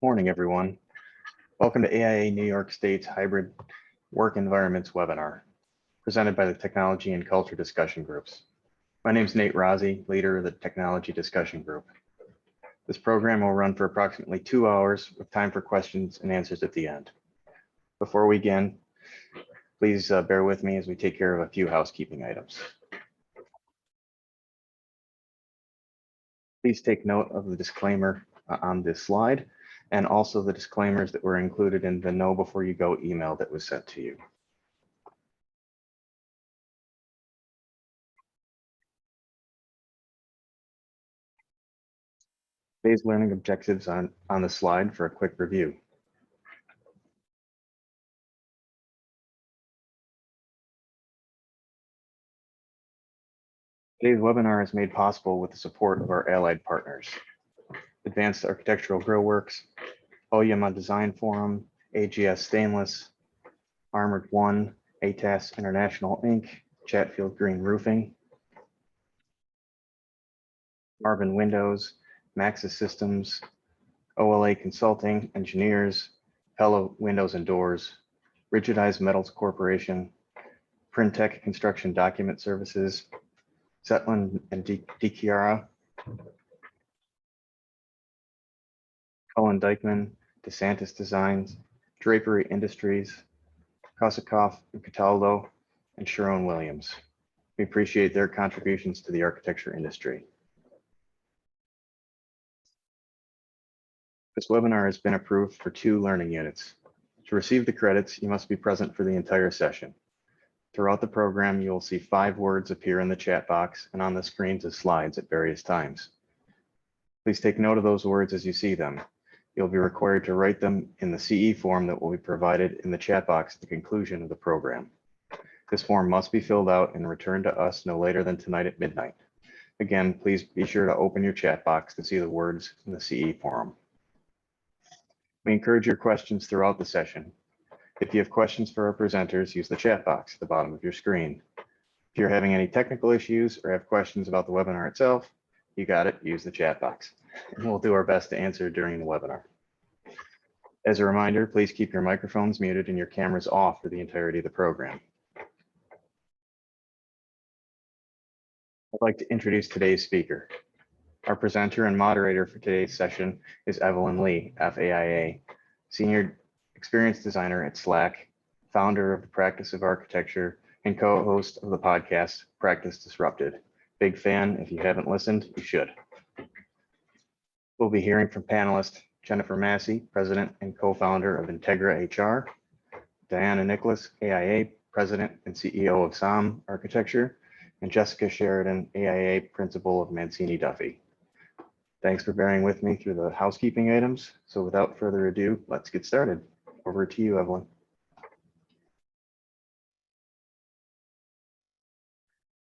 Morning, everyone. Welcome to AIA New York State's Hybrid Work Environments webinar, presented by the Technology and Culture Discussion Groups. My name is Nate Rossi, leader of the Technology Discussion Group. This program will run for approximately 2 hours with time for questions and answers at the end. Before we begin, please bear with me as we take care of a few housekeeping items. Please take note of the disclaimer on this slide, and also the disclaimers that were included in the Know Before You Go email that was sent to you. Today's learning objectives on the slide for a quick review. Today's webinar is made possible with the support of our allied partners: Advanced Architectural Grillworks, Oyama Design Forum, AGS Stainless, Armored One, ATAS International Inc., Chatfield Green Roofing, Marvin Windows, Maxis Systems, OLA Consulting Engineers, Pella Windows and Doors, Rigidized Metals Corporation, Printech Construction Document Services, Zetland and DiChiara, Cullen Dykman, DeSantis Designs, Drapery Industries, Kosakoff and Cataldo, and Sharon Williams. We appreciate their contributions to the architecture industry. This webinar has been approved for 2 learning units. To receive the credits, you must be present for the entire session. Throughout the program, you will see 5 words appear in the chat box and on the screens as slides at various times. Please take note of those words as you see them. You'll be required to write them in the CE form that will be provided in the chat box at the conclusion of the program. This form must be filled out and returned to us no later than tonight at midnight. Again, please be sure to open your chat box to see the words in the CE form. We encourage your questions throughout the session. If you have questions for our presenters, use the chat box at the bottom of your screen. If you're having any technical issues or have questions about the webinar itself, you got it, use the chat box, and we'll do our best to answer during the webinar. As a reminder, please keep your microphones muted and your cameras off for the entirety of the program. I'd like to introduce today's speaker. Our presenter and moderator for today's session is Evelyn Lee, FAIA, Senior Experience Designer at Slack, founder of the Practice of Architecture, and co-host of the podcast, Practice Disrupted. Big fan. If you haven't listened, you should. We'll be hearing from panelist Jennifer Massey, President and co-founder of Integra HR, Diana Nicklaus, AIA, President and CEO of SAAM Architecture, and Jessica Sheridan, AIA, Principal of Mancini Duffy. Thanks for bearing with me through the housekeeping items. So without further ado, let's get started. Over to you, Evelyn.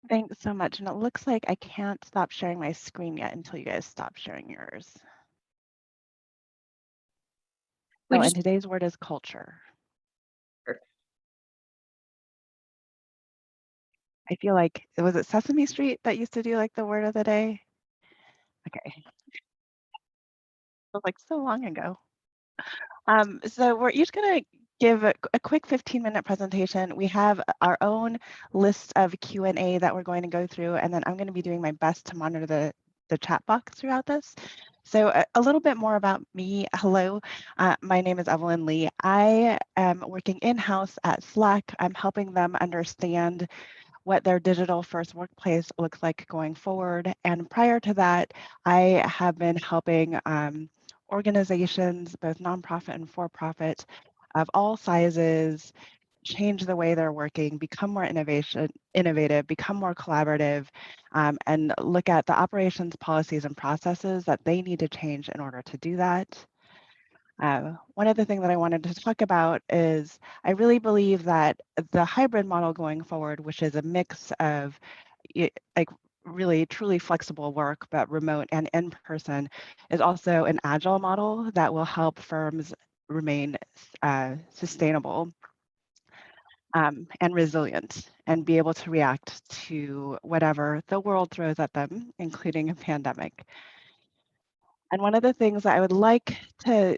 Thanks so much. And it looks like I can't stop sharing my screen yet until you guys stop sharing yours. Oh, and today's word is culture. I feel like, was it Sesame Street that used to do like the word of the day? Okay. It was like so long ago. So we're each going to give a quick 15-minute presentation. We have our own list of Q&A that we're going to go through, and then I'm going to be doing my best to monitor the chat box throughout this. So a little bit more about me. Hello, my name is Evelyn Lee. I am working in-house at Slack. I'm helping them understand what their digital first workplace looks like going forward. And prior to that, I have been helping organizations, both nonprofit and for-profit, of all sizes, change the way they're working, become more innovative, become more collaborative, and look at the operations, policies, and processes that they need to change in order to do that. One other thing that I wanted to talk about is I really believe that the hybrid model going forward, which is a mix of like really truly flexible work, but remote and in person, is also an agile model that will help firms remain sustainable and resilient and be able to react to whatever the world throws at them, including a pandemic. And one of the things that I would like to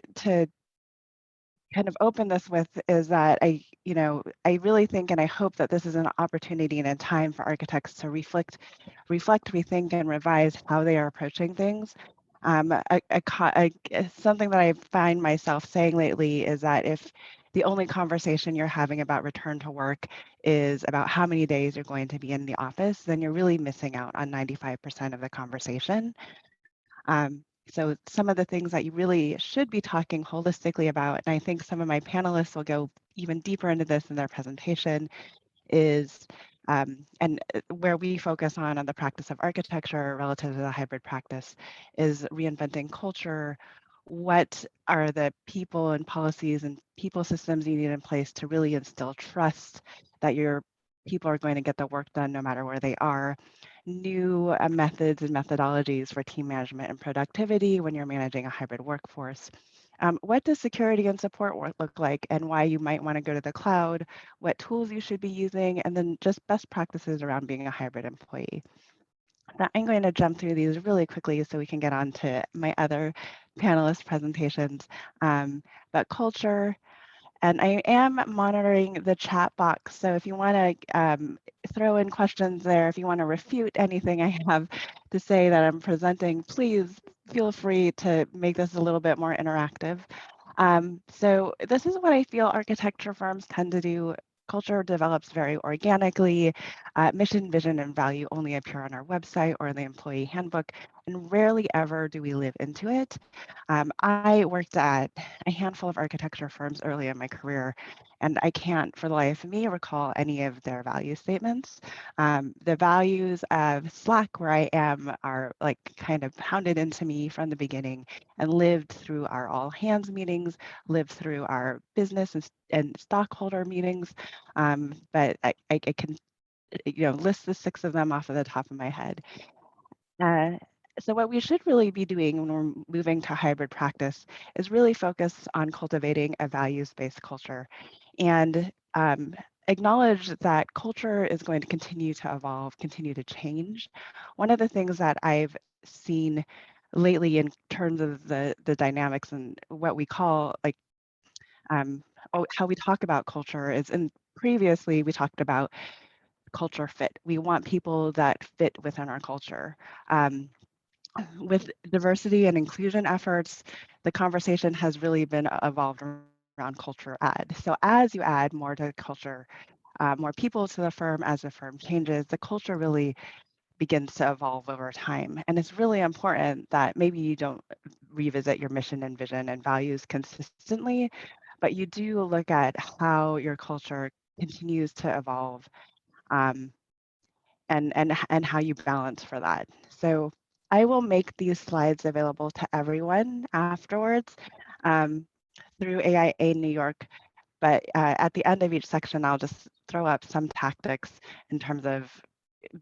kind of open this with is that I really think and I hope that this is an opportunity and a time for architects to reflect, rethink, and revise how they are approaching things. Something that I find myself saying lately is that if the only conversation you're having about return to work is about how many days you're going to be in the office, then you're really missing out on 95% of the conversation. So some of the things that you really should be talking holistically about, and I think some of my panelists will go even deeper into this in their presentation, is where we focus on the practice of architecture relative to the hybrid practice is reinventing culture. What are the people and policies and people systems you need in place to really instill trust that your people are going to get the work done no matter where they are? New methods and methodologies for team management and productivity when you're managing a hybrid workforce. What does security and support work look like, and why you might want to go to the cloud, what tools you should be using, and then just best practices around being a hybrid employee. Now, I'm going to jump through these really quickly so we can get on to my other panelist presentations. But culture, and I am monitoring the chat box. So if you want to throw in questions there, if you want to refute anything I have to say that I'm presenting, please feel free to make this a little bit more interactive. So this is what I feel architecture firms tend to do. Culture develops very organically. Mission, vision, and value only appear on our website or in the employee handbook, and rarely ever do we live into it. I worked at a handful of architecture firms early in my career, and I can't for the life of me recall any of their value statements. The values of Slack, where I am, are like kind of pounded into me from the beginning and lived through our all hands meetings, lived through our business and stockholder meetings. But I can list the 6 of them off of the top of my head. So what we should really be doing when we're moving to hybrid practice is really focus on cultivating a values-based culture and acknowledge that culture is going to continue to evolve, continue to change. One of the things that I've seen lately in terms of the dynamics and what we call how we talk about culture is, and previously we talked about culture fit. We want people that fit within our culture. With diversity and inclusion efforts, the conversation has really been evolved around culture add. So as you add more to culture, more people to the firm, as the firm changes, the culture really begins to evolve over time. And it's really important that maybe you don't revisit your mission and vision and values consistently, but you do look at how your culture continues to evolve, um, and how you balance for that. So I will make these slides available to everyone afterwards through AIA New York. But at the end of each section, I'll just throw up some tactics in terms of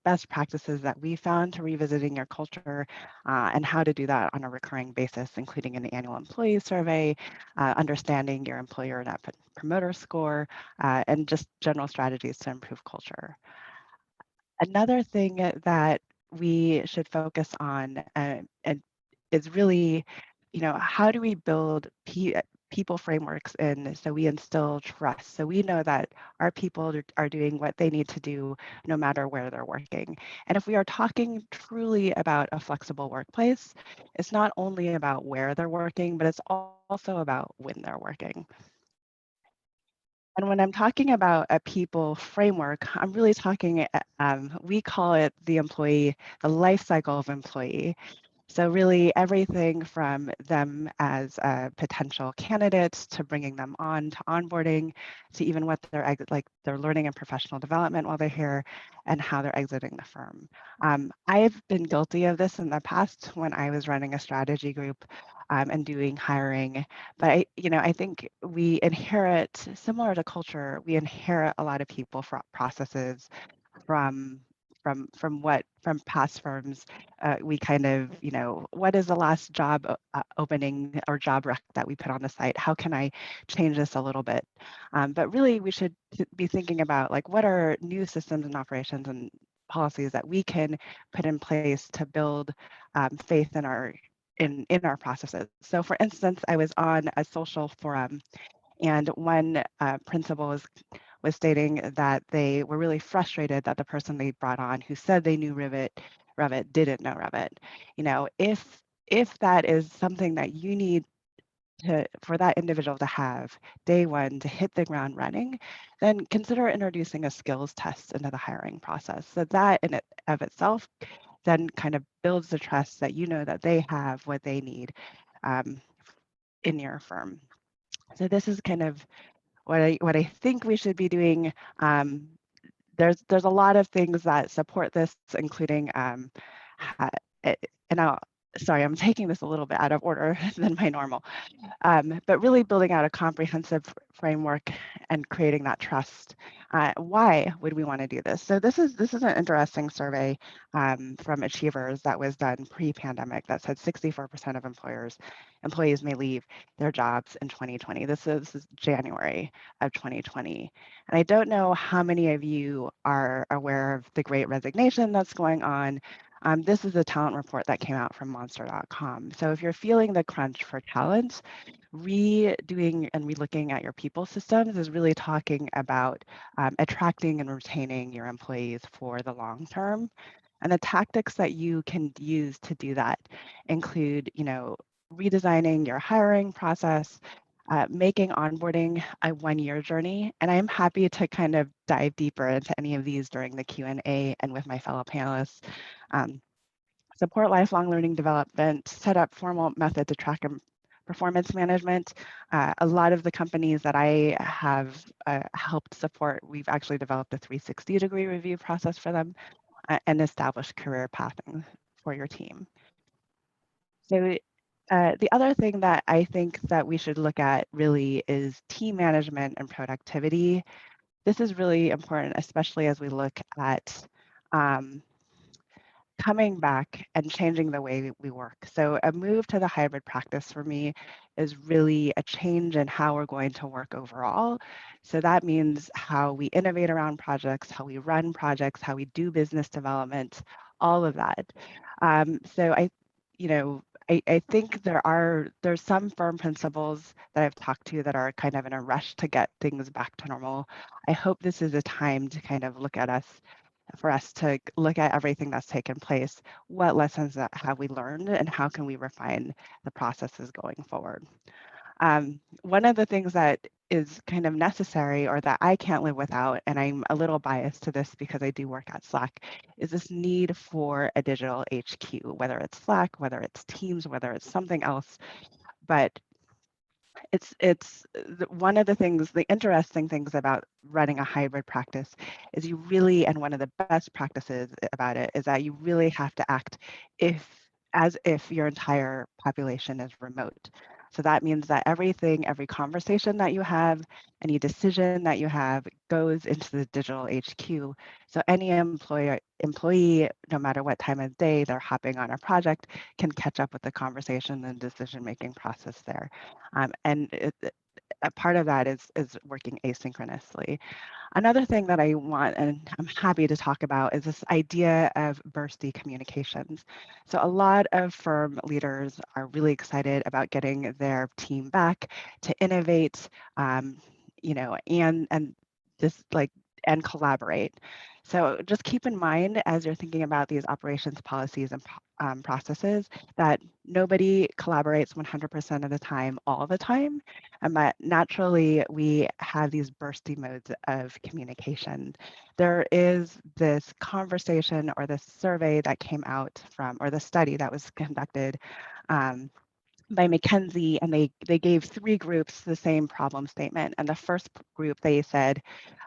best practices that we found to revisiting your culture and how to do that on a recurring basis, including an annual employee survey, understanding your employer net promoter score, and just general strategies to improve culture. Another thing that we should focus on and is really, how do we build people frameworks in so we instill trust, so we know that our people are doing what they need to do no matter where they're working. And if we are talking truly about a flexible workplace, it's not only about where they're working, but it's also about when they're working. And when I'm talking about a people framework, I'm really talking, we call it the life cycle of employee. So really everything from them as potential candidates to bringing them on to onboarding to even what their learning and professional development while they're here and how they're exiting the firm. I've been guilty of this in the past when I was running a strategy group and doing hiring. But I think we inherit, similar to culture, we inherit a lot of people processes from past firms. We kind of, what is the last job opening or job rec that we put on the site? How can I change this a little bit? But really, we should be thinking about what are new systems and operations and policies that we can put in place to build faith in our in our processes. So for instance, I was on a social forum, and one principal was stating that they were really frustrated that the person they brought on who said they knew Revit didn't know Revit. You know, if that is something that you need for that individual to have day one to hit the ground running, then consider introducing a skills test into the hiring process. So that in it of itself then kind of builds the trust that you know that they have what they need in your firm. So this is kind of what I think we should be doing. There's a lot of things that support this, including and sorry, I'm taking this a little bit out of order than my normal. But really building out a comprehensive framework and creating that trust. Why would we want to do this? So this is an interesting survey from Achievers that was done pre-pandemic that said 64% of employees may leave their jobs in 2020. This is January of 2020. And I don't know how many of you are aware of the Great Resignation that's going on. This is a talent report that came out from monster.com. So if you're feeling the crunch for talent, redoing and relooking at your people systems is really talking about attracting and retaining your employees for the long term. And the tactics that you can use to do that include, you know, redesigning your hiring process, making onboarding a one-year journey. And I'm happy to kind of dive deeper into any of these during the Q&A and with my fellow panelists. Support lifelong learning development, set up formal method to track performance management. A lot of the companies that I have helped support, we've actually developed a 360-degree review process for them and established career pathing for your team. So the other thing that I think that we should look at really is team management and productivity. This is really important, especially as we look at coming back and changing the way we work. So a move to the hybrid practice for me is really a change in how we're going to work overall. So that means how we innovate around projects, how we run projects, how we do business development, all of that. So I think there's some firm principles that I've talked to that are kind of in a rush to get things back to normal. I hope this is a time to kind of look at for us to look at everything that's taken place, what lessons have we learned, and how can we refine the processes going forward. One of the things that is kind of necessary or that I can't live without, and I'm a little biased to this because I do work at Slack, is this need for a digital HQ, whether it's Slack, whether it's Teams, whether it's something else. But it's one of the interesting things about running a hybrid practice is you really, and one of the best practices about it is that you really have to act as if your entire population is remote. So that means that every conversation that you have, any decision that you have goes into the digital HQ. So any employee, no matter what time of day they're hopping on a project, can catch up with the conversation and decision-making process there. And a part of that is working asynchronously. Another thing that I want, and I'm happy to talk about, is this idea of bursty communications. So a lot of firm leaders are really excited about getting their team back to innovate, and just and collaborate. So just keep in mind as you're thinking about these operations policies and processes that nobody collaborates 100% of the time, all the time. But naturally, we have these bursty modes of communication. There is this conversation or this survey that came out from, or the study that was conducted by McKinsey, and they gave 3 groups the same problem statement. And the first group, they said,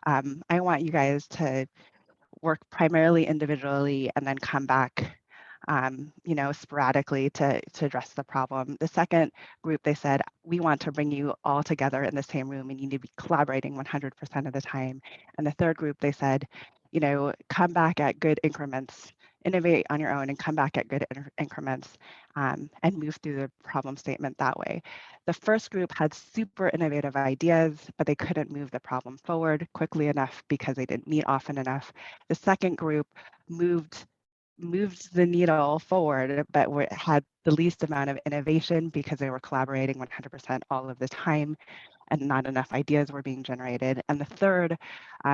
I want you guys to work primarily individually and then come back sporadically to address the problem. The second group, they said, we want to bring you all together in the same room and you need to be collaborating 100% of the time. And the third group, they said, come back at good increments, innovate on your own and come back at good increments and move through the problem statement that way. The first group had super innovative ideas, but they couldn't move the problem forward quickly enough because they didn't meet often enough. The second group moved moved the needle forward, but had the least amount of innovation because they were collaborating 100% all of the time and not enough ideas were being generated. And the third,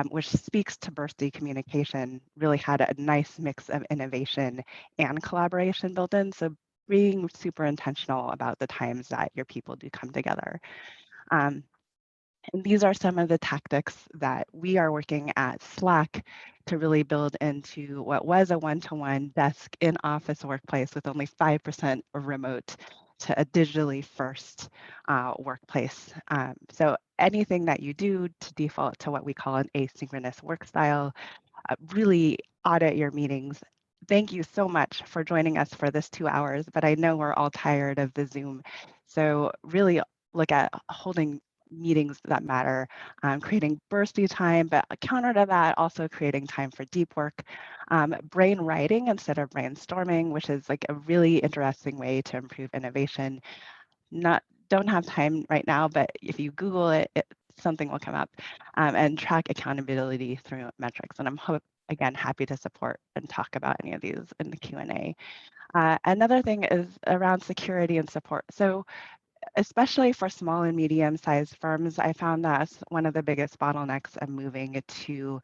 which speaks to bursty communication, really had a nice mix of innovation and collaboration built in. So being super intentional about the times that your people do come together. And these are some of the tactics that we are working at Slack to really build into what was a one-to-one desk in office workplace with only 5% remote to a digitally first workplace. So anything that you do to default to what we call an asynchronous work style, really audit your meetings. Thank you so much for joining us for this 2 hours, but I know we're all tired of the Zoom. So really look at holding meetings that matter, creating bursty time, but counter to that, also creating time for deep work, brain writing instead of brainstorming, which is like a really interesting way to improve innovation. Don't have time right now, but if you Google it, something will come up, and track accountability through metrics. And I'm again happy to support and talk about any of these in the Q&A. Another thing is around security and support. So especially for small and medium-sized firms, I found that one of the biggest bottlenecks of moving to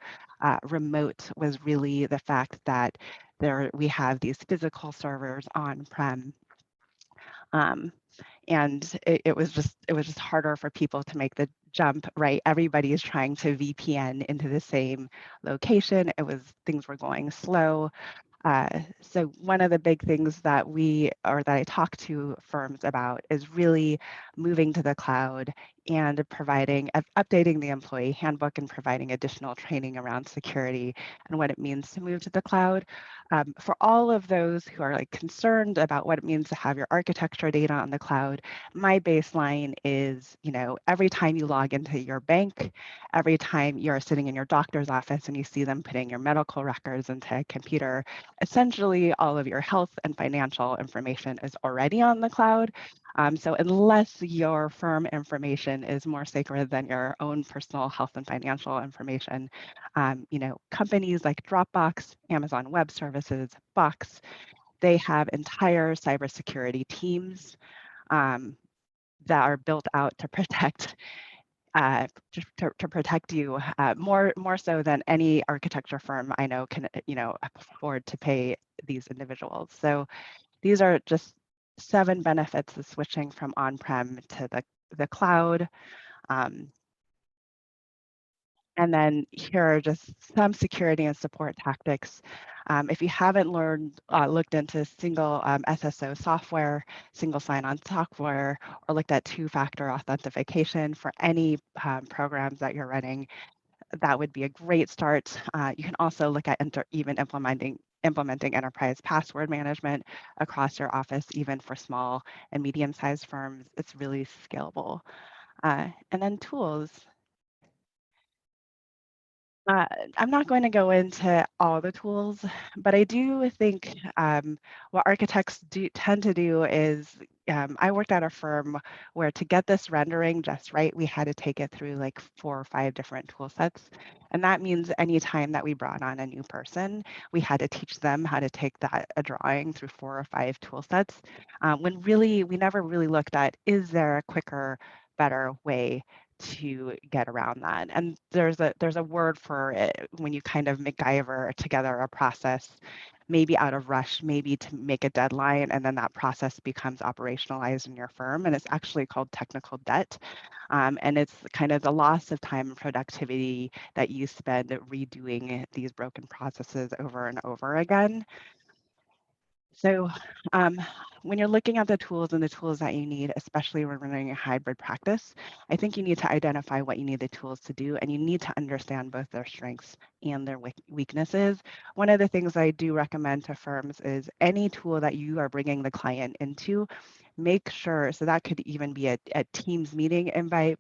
remote was really the fact that we have these physical servers on-prem. And it was just harder for people to make the jump, right? Everybody is trying to VPN into the same location. Things were going slow. So one of the big things that I talk to firms about is really moving to the cloud and updating the employee handbook and providing additional training around security and what it means to move to the cloud. For all of those who are like concerned about what it means to have your architecture data on the cloud, my baseline is, every time you log into your bank, every time you're sitting in your doctor's office and you see them putting your medical records into a computer, essentially all of your health and financial information is already on the cloud. So unless your firm information is more sacred than your own personal health and financial information, companies like Dropbox, Amazon Web Services, Box, they have entire cybersecurity teams that are built out to protect to protect you more so than any architecture firm I know can afford to pay these individuals. So these are just 7 benefits of switching from on-prem to the cloud. And then here are just some security and support tactics. If you haven't looked into single SSO software, single sign-on software, or looked at 2-factor authentication for any programs that you're running, that would be a great start. You can also look at even implementing enterprise password management across your office, even for small and medium-sized firms. It's really scalable. And then tools. I'm not going to go into all the tools, but I do think what architects tend to do is, I worked at a firm where to get this rendering just right, we had to take it through like 4 or 5 different tool sets. And that means anytime that we brought on a new person, we had to teach them how to take a drawing through 4 or 5 tool sets, when really we never really looked at, is there a quicker, better way to get around that? And there's a word for it when you kind of MacGyver together a process, maybe out of rush, maybe to make a deadline, and then that process becomes operationalized in your firm, and it's actually called technical debt. And it's kind of the loss of time and productivity that you spend redoing these broken processes over and over again. So when you're looking at the tools that you need, especially when running a hybrid practice, I think you need to identify what you need the tools to do, and you need to understand both their strengths and their weaknesses. One of the things I do recommend to firms is any tool that you are bringing the client into, make sure, so that could even be a Teams meeting invite,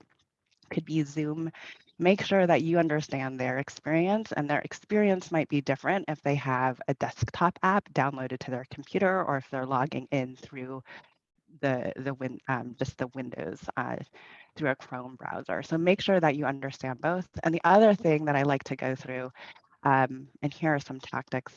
could be Zoom. Make sure that you understand their experience, and their experience might be different if they have a desktop app downloaded to their computer or if they're logging in through just the Windows through a Chrome browser. So make sure that you understand both. And the other thing that I like to go through, and here are some tactics,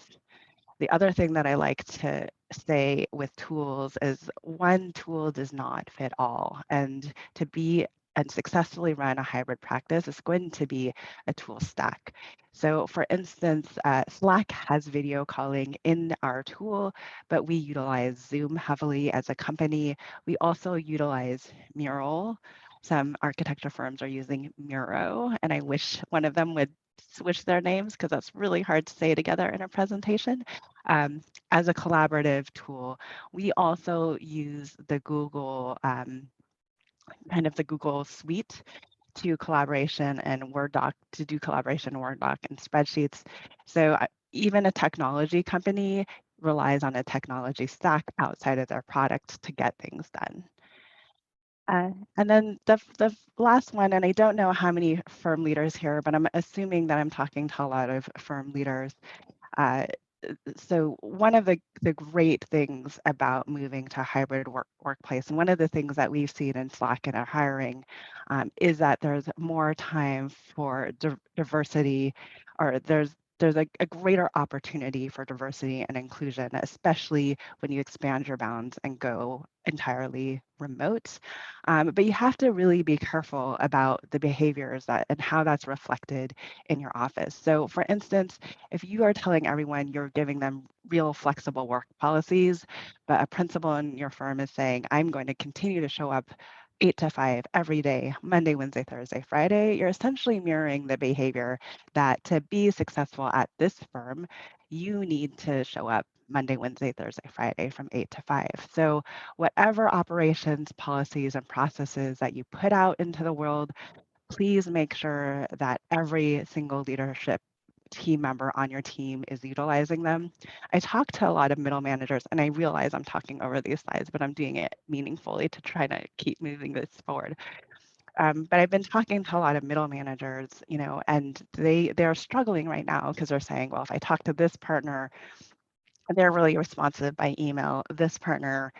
The other thing that I like to say with tools is one tool does not fit all. And to be and successfully run a hybrid practice is going to be a tool stack. So for instance, Slack has video calling in our tool, but we utilize Zoom heavily as a company. We also utilize Mural. Some architecture firms are using Miro, and I wish one of them would switch their names because that's really hard to say together in a presentation. As a collaborative tool, we also use the Google kind of the Google Suite to collaboration and Word doc to do collaboration, Word doc and spreadsheets. So even a technology company relies on a technology stack outside of their product to get things done. And then the last one, and I don't know how many firm leaders here, but I'm assuming that I'm talking to a lot of firm leaders. So one of the great things about moving to a hybrid workplace, and one of the things that we've seen in Slack in our hiring, is that there's more time for diversity, or there's a greater opportunity for diversity and inclusion, especially when you expand your bounds and go entirely remote. But you have to really be careful about the behaviors and how that's reflected in your office. So for instance, if you are telling everyone you're giving them real flexible work policies, but a principal in your firm is saying, I'm going to continue to show up 8 to 5 every day, Monday, Wednesday, Thursday, Friday, you're essentially mirroring the behavior that to be successful at this firm, you need to show up Monday, Wednesday, Thursday, Friday from 8 to 5. So whatever operations, policies, and processes that you put out into the world, please make sure that every single leadership team member on your team is utilizing them. I talk to a lot of middle managers, and I realize I'm talking over these slides, but I'm doing it meaningfully to try to keep moving this forward. But I've been talking to a lot of middle managers, and they're struggling right now because they're saying, well, if I talk to this partner, they're really responsive by email. This partner,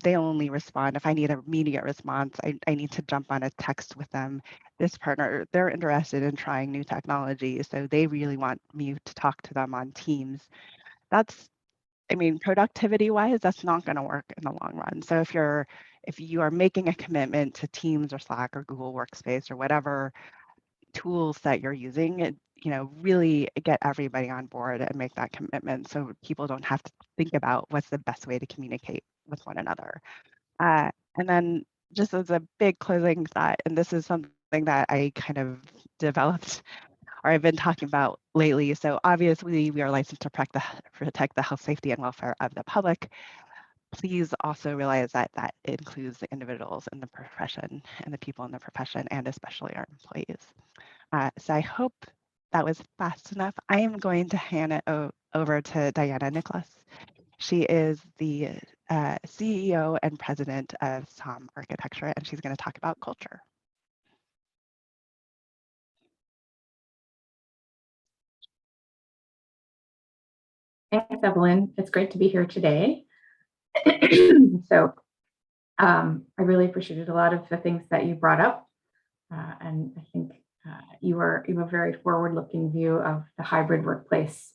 they only respond if I need an immediate response. I need to jump on a text with them. This partner, they're interested in trying new technology, so they really want me to talk to them on Teams. Productivity-wise, that's not going to work in the long run. So if you are making a commitment to Teams or Slack or Google Workspace or whatever tools that you're using, really get everybody on board and make that commitment so people don't have to think about what's the best way to communicate with one another. And then just as a big closing thought, and this is something that I kind of developed or I've been talking about lately. So obviously we are licensed to protect the health, safety, and welfare of the public. Please also realize that that includes the individuals in the profession and the people in the profession, and especially our employees. So I hope that was fast enough. I am going to hand it over to Diana Nicklaus. She is the CEO and president of SAAM Architecture, and she's going to talk about culture. Thanks, Evelyn. It's great to be here today. So I really appreciated a lot of the things that you brought up. And I think you have a very forward-looking view of the hybrid workplace.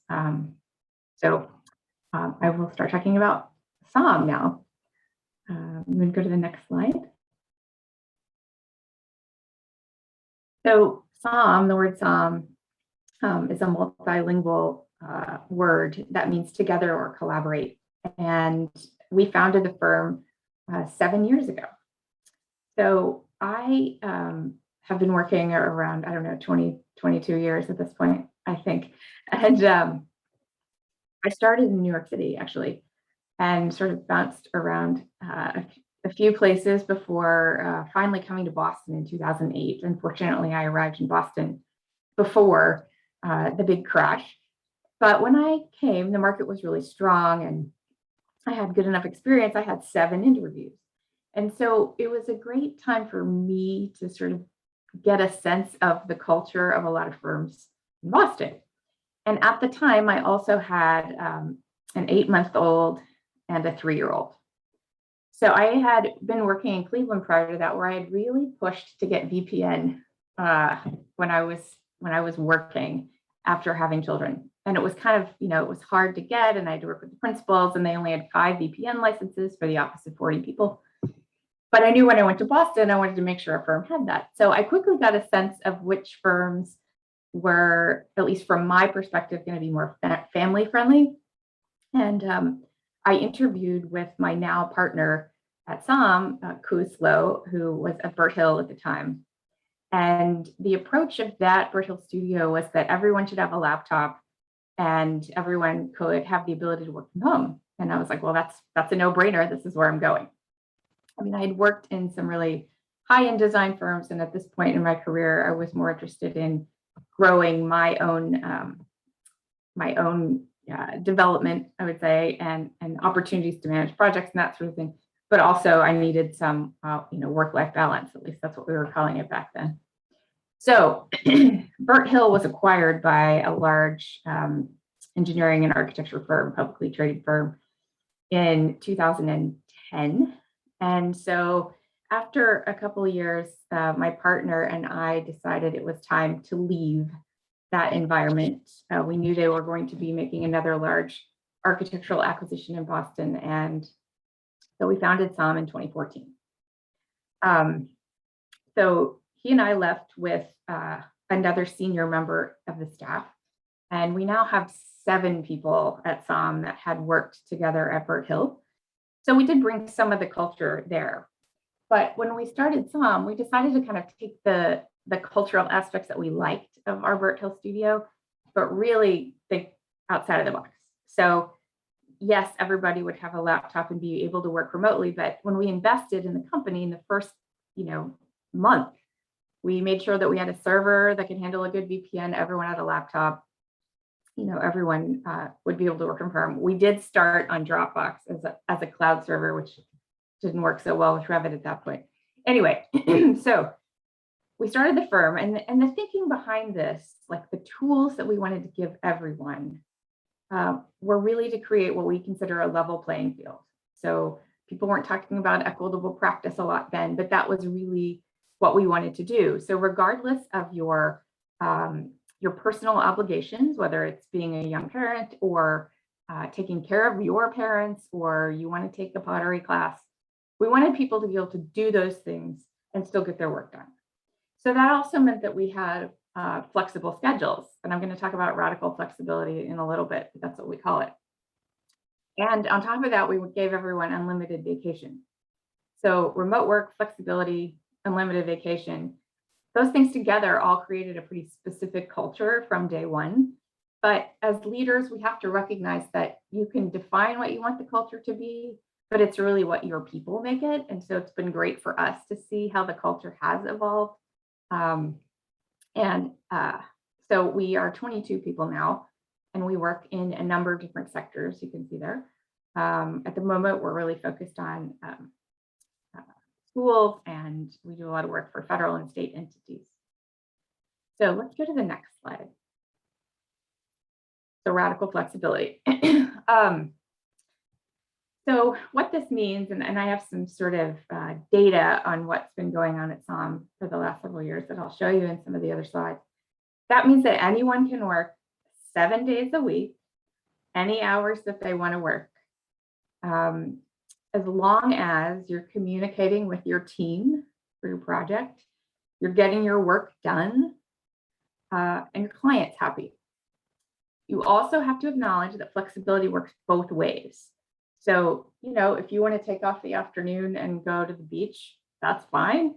So I will start talking about SAAM now. I'm going to go to the next slide. So SAAM, the word SAAM, is a multilingual word that means together or collaborate. And we founded the firm 7 years ago. So I have been working around, 22 years at this point, I think. And I started in New York City, actually, and sort of bounced around a few places before finally coming to Boston in 2008. Unfortunately, I arrived in Boston before the big crash. But when I came, the market was really strong and I had good enough experience. I had 7 interviews. And so it was a great time for me to sort of get a sense of the culture of a lot of firms in Boston. And at the time, I also had an 8-month-old and a 3-year-old. So I had been working in Cleveland prior to that, where I had really pushed to get VPN when I was working after having children. And it was kind of, it was hard to get, and I had to work with the principals, and they only had 5 VPN licenses for the office of 40 people. But I knew when I went to Boston, I wanted to make sure a firm had that. So I quickly got a sense of which firms were, at least from my perspective, going to be more family friendly. And I interviewed with my now partner at SAAM, Lowe, who was at Burt Hill at the time. And the approach of that Burt Hill studio was that everyone should have a laptop and everyone could have the ability to work from home. And I was like, well, that's a no-brainer. This is where I'm going. I mean, I had worked in some really high-end design firms, and at this point in my career, I was more interested in growing my own development, I would say, and opportunities to manage projects and that sort of thing. But also, I needed some, work-life balance. At least that's what we were calling it back then. So, Burt Hill was acquired by a large engineering and architecture firm, publicly traded firm, in 2010. And so after a couple of years, my partner and I decided it was time to leave that environment. We knew they were going to be making another large architectural acquisition in Boston. And so we founded SAAM in 2014. So he and I left with another senior member of the staff. And we now have 7 people at SAAM that had worked together at Burt Hill. So we did bring some of the culture there. But when we started SAAM, we decided to kind of take the cultural aspects that we liked of our Burt Hill studio, but really think outside of the box. So yes, everybody would have a laptop and be able to work remotely. But when we invested in the company in the first, month, we made sure that we had a server that could handle a good VPN. Everyone had a laptop. Everyone would be able to work from home. We did start on Dropbox as a cloud server, which didn't work so well with Revit at that point. Anyway, so we started the firm, and the thinking behind this, like the tools that we wanted to give everyone, were really to create what we consider a level playing field. So people weren't talking about equitable practice a lot then, but that was really what we wanted to do. So regardless of your personal obligations, whether it's being a young parent or taking care of your parents, or you want to take the pottery class, we wanted people to be able to do those things and still get their work done. So that also meant that we had flexible schedules. And I'm going to talk about radical flexibility in a little bit, but that's what we call it. And on top of that, we gave everyone unlimited vacation. So remote work, flexibility, unlimited vacation, those things together all created a pretty specific culture from day one. But as leaders, we have to recognize that you can define what you want the culture to be, but it's really what your people make it. And so it's been great for us to see how the culture has evolved. So we are 22 people now, and we work in a number of different sectors, you can see there. At the moment, we're really focused on schools, and we do a lot of work for federal and state entities. So let's go to the next slide. So radical flexibility. So what this means, and I have some sort of data on what's been going on at SAAM for the last several years that I'll show you in some of the other slides. That means that anyone can work 7 days a week, any hours that they want to work, as long as you're communicating with your team for your project, you're getting your work done, and your client's happy. You also have to acknowledge that flexibility works both ways. So, if you want to take off the afternoon and go to the beach, that's fine.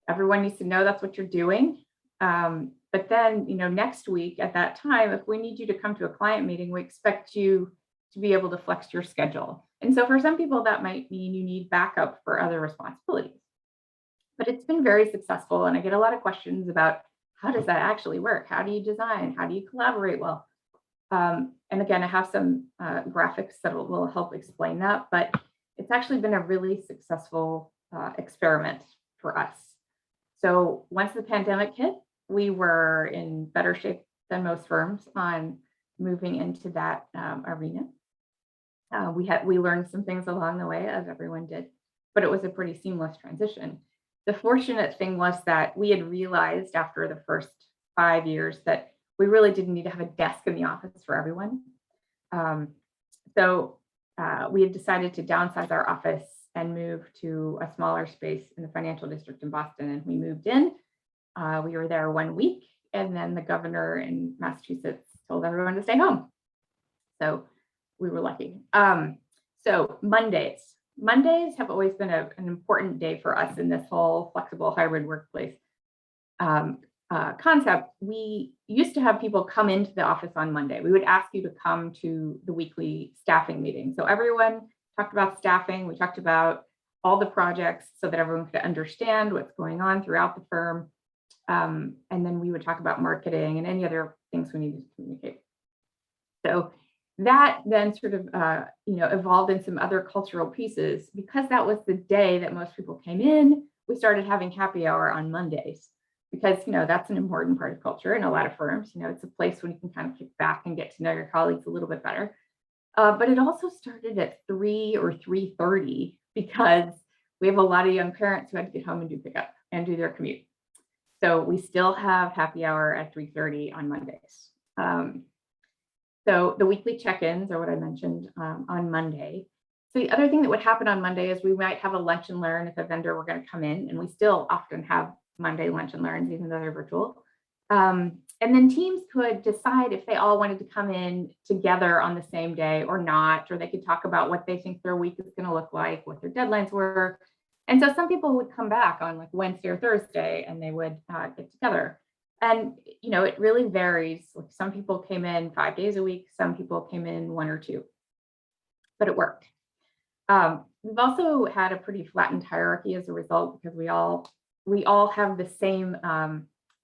Everyone needs to know that's what you're doing. But then, next week at that time, if we need you to come to a client meeting, we expect you to be able to flex your schedule. And so for some people, that might mean you need backup for other responsibilities. But it's been very successful. And I get a lot of questions about how does that actually work? How do you design? How do you collaborate well? And again, I have some graphics that will help explain that, but it's actually been a really successful experiment for us. So once the pandemic hit, we were in better shape than most firms on moving into that arena. We learned some things along the way, as everyone did, but it was a pretty seamless transition. The fortunate thing was that we had realized after the first 5 years that we really didn't need to have a desk in the office for everyone. So we had decided to downsize our office and move to a smaller space in the financial district in Boston. And we moved in. We were there 1 week, and then the governor in Massachusetts told everyone to stay home. So we were lucky. So Mondays have always been an important day for us in this whole flexible hybrid workplace concept. We used to have people come into the office on Monday. We would ask you to come to the weekly staffing meeting. So everyone talked about staffing. We talked about all the projects so that everyone could understand what's going on throughout the firm. And then we would talk about marketing and any other things we needed to communicate. So that then sort of evolved in some other cultural pieces. Because that was the day that most people came in, we started having happy hour on Mondays, because that's an important part of culture in a lot of firms. It's a place when you can kind of kick back and get to know your colleagues a little bit better. But it also started at 3 or 3:30, because we have a lot of young parents who had to get home and do pickup and do their commute. So we still have happy hour at 3:30 on Mondays. So the weekly check-ins are what I mentioned on Monday. So the other thing that would happen on Monday is we might have a lunch and learn if a vendor were going to come in, and we still often have Monday lunch and learns, even though they're virtual. And then teams could decide if they all wanted to come in together on the same day or not, or they could talk about what they think their week is going to look like, what their deadlines were. And so some people would come back on like Wednesday or Thursday, and they would get together. And, it really varies. Like some people came in 5 days a week, some people came in 1 or 2, but it worked. We've also had a pretty flattened hierarchy as a result, because we all have the same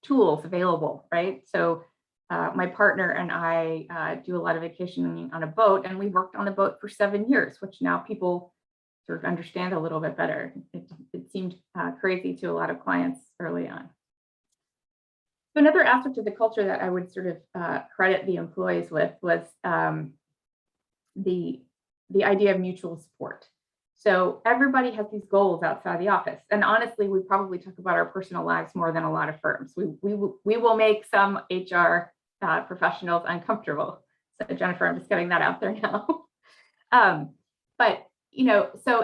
tools available, right? So my partner and I do a lot of vacationing on a boat, and we worked on the boat for 7 years, which now people sort of understand a little bit better. It seemed crazy to a lot of clients early on. So another aspect of the culture that I would sort of credit the employees with was the idea of mutual support. So everybody has these goals outside the office. And honestly, we probably talk about our personal lives more than a lot of firms. We will make some HR professionals uncomfortable. So Jennifer, I'm just getting that out there now. But, so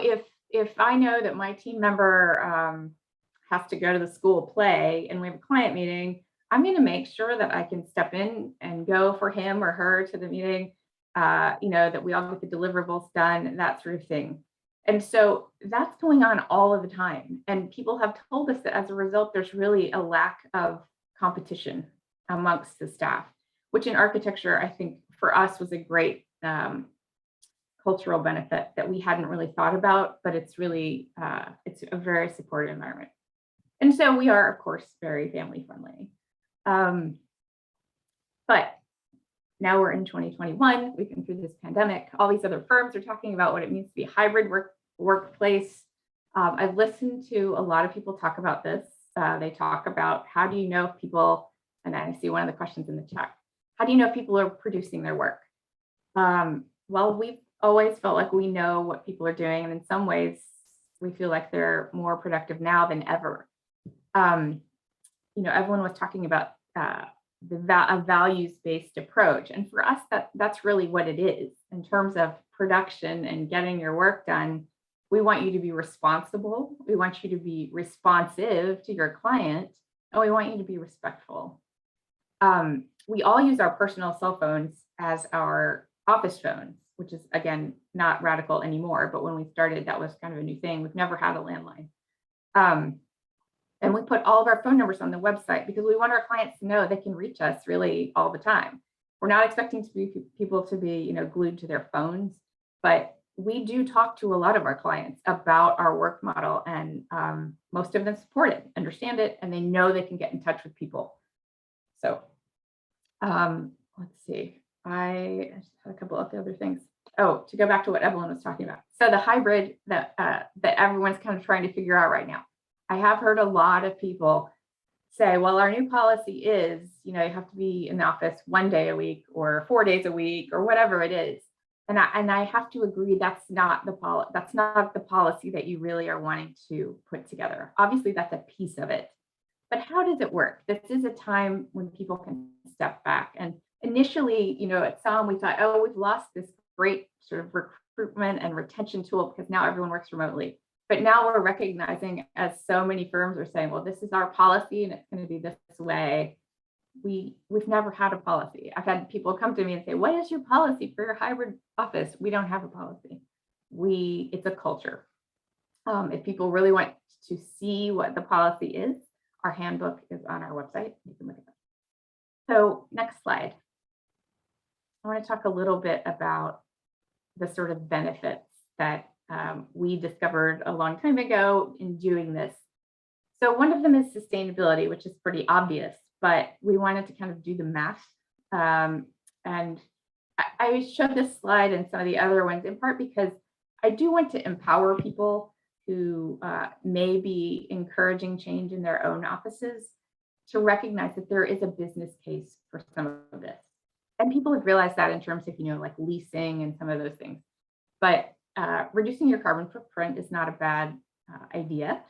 if I know that my team member has to go to the school play and we have a client meeting, I'm going to make sure that I can step in and go for him or her to the meeting, that we all get the deliverables done, that sort of thing. And so that's going on all of the time. And people have told us that as a result, there's really a lack of competition amongst the staff, which in architecture, I think for us was a great cultural benefit that we hadn't really thought about, but it's really, it's a very supportive environment. And so we are, of course, very family friendly. But now we're in 2021, we've been through this pandemic. All these other firms are talking about what it means to be a hybrid workplace. I've listened to a lot of people talk about this. They talk about, how do you know if people, and I see one of the questions in the chat, how do you know if people are producing their work? Well, we've always felt like we know what people are doing. And in some ways, we feel like they're more productive now than ever. Evelyn was talking about a values-based approach. And for us, that's really what it is. In terms of production and getting your work done, we want you to be responsible. We want you to be responsive to your client, and we want you to be respectful. We all use our personal cell phones as our office phones, which is, again, not radical anymore. But when we started, that was kind of a new thing. We've never had a landline. And we put all of our phone numbers on the website because we want our clients to know they can reach us really all the time. We're not expecting people to be, glued to their phones, but we do talk to a lot of our clients about our work model, and most of them support it, understand it, and they know they can get in touch with people. So let's see. I just had a couple of the other things. Oh, to go back to what Evelyn was talking about. So the hybrid that everyone's kind of trying to figure out right now. I have heard a lot of people say, well, our new policy is, you have to be in the office 1 day a week or 4 days a week or whatever it is. And I have to agree, that's not the policy that you really are wanting to put together. Obviously, that's a piece of it. But how does it work? This is a time when people can step back. And initially, at SAAM, we thought, oh, we've lost this great sort of recruitment and retention tool because now everyone works remotely. But now we're recognizing, as so many firms are saying, well, this is our policy and it's going to be this way. We've never had a policy. I've had people come to me and say, what is your policy for your hybrid office? We don't have a policy. It's a culture. If people really want to see what the policy is, our handbook is on our website. You can look at that. So next slide. I want to talk a little bit about the sort of benefits that we discovered a long time ago in doing this. So one of them is sustainability, which is pretty obvious, but we wanted to kind of do the math. And I showed this slide and some of the other ones in part because I do want to empower people who may be encouraging change in their own offices to recognize that there is a business case for some of this. And people have realized that in terms of, like leasing and some of those things. But reducing your carbon footprint is not a bad idea.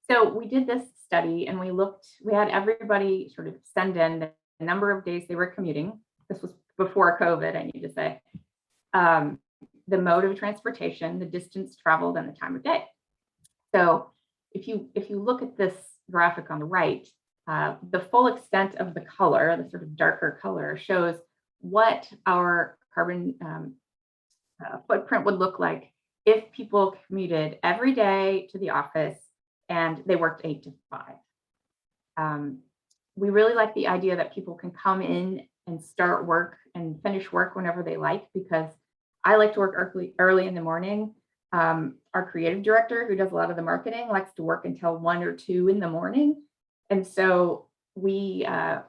So we did this study and we had everybody sort of send in the number of days they were commuting. This was before COVID, I need to say. The mode of transportation, the distance traveled, and the time of day. So if you look at this graphic on the right, the full extent of the color, the sort of darker color, shows what our carbon footprint would look like if people commuted every day to the office and they worked 8 to 5. We really like the idea that people can come in and start work and finish work whenever they like, because I like to work early in the morning. Our creative director, who does a lot of the marketing, likes to work until 1 or 2 in the morning. And so we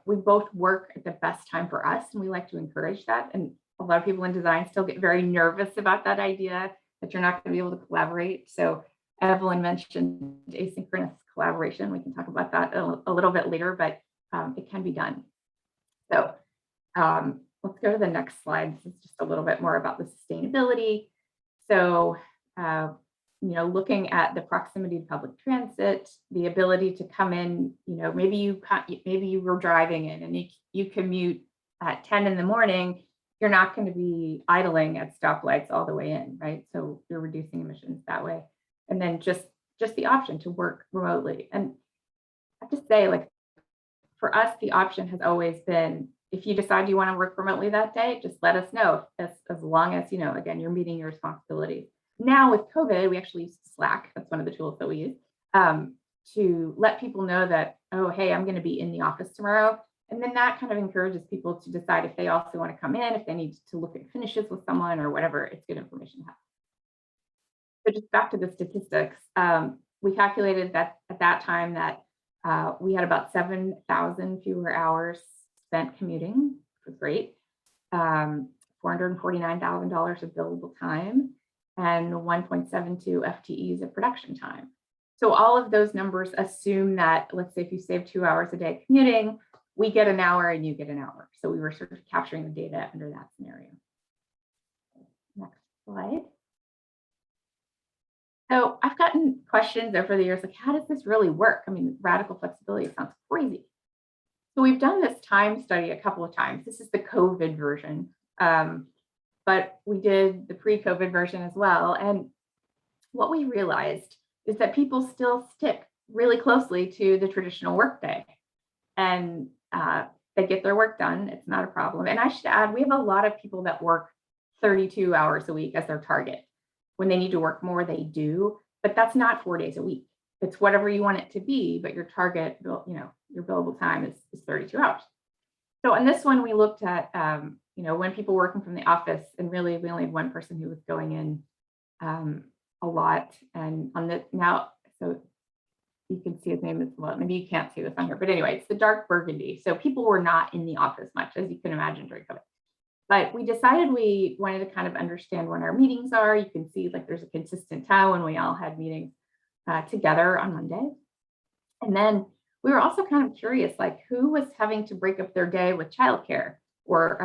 both work at the best time for us, and we like to encourage that. And a lot of people in design still get very nervous about that idea that you're not going to be able to collaborate. So Evelyn mentioned asynchronous collaboration. We can talk about that a little bit later, but it can be done. So let's go to the next slide. This is just a little bit more about the sustainability. So, looking at the proximity to public transit, the ability to come in, maybe you were driving in and you commute at 10 in the morning, you're not going to be idling at stoplights all the way in, right? So you're reducing emissions that way. And then just the option to work remotely. And I have to say, for us, the option has always been, if you decide you want to work remotely that day, just let us know, as long as, again, you're meeting your responsibilities. Now with COVID, we actually use Slack. That's one of the tools that we use to let people know that, oh, hey, I'm going to be in the office tomorrow. And then that kind of encourages people to decide if they also want to come in, if they need to look at finishes with someone or whatever. It's good information to have. So just back to the statistics, we calculated that at that time that we had about 7,000 fewer hours spent commuting, which was great. $449,000 of billable time and 1.72 FTEs of production time. So all of those numbers assume that, let's say if you save 2 hours a day commuting, we get an hour and you get an hour. So we were sort of capturing the data under that scenario. Next slide. So I've gotten questions over the years, like, how does this really work? I mean, radical flexibility sounds crazy. So we've done this time study a couple of times. This is the COVID version, but we did the pre-COVID version as well. And what we realized is that people still stick really closely to the traditional workday, and they get their work done. It's not a problem. And I should add, we have a lot of people that work 32 hours a week as their target. When they need to work more, they do, but that's not 4 days a week. It's whatever you want it to be, but your target, your billable time is 32 hours. So on this one, we looked at, when people working from the office, and really we only had one person who was going in a lot. And on the now, so you can see his name as well. Maybe you can't see this on here, but anyway, it's the dark burgundy. So people were not in the office much, as you can imagine, during COVID. But we decided we wanted to kind of understand when our meetings are. You can see there's a consistent time when we all had meetings together on Monday. And then we were also kind of curious, who was having to break up their day with childcare or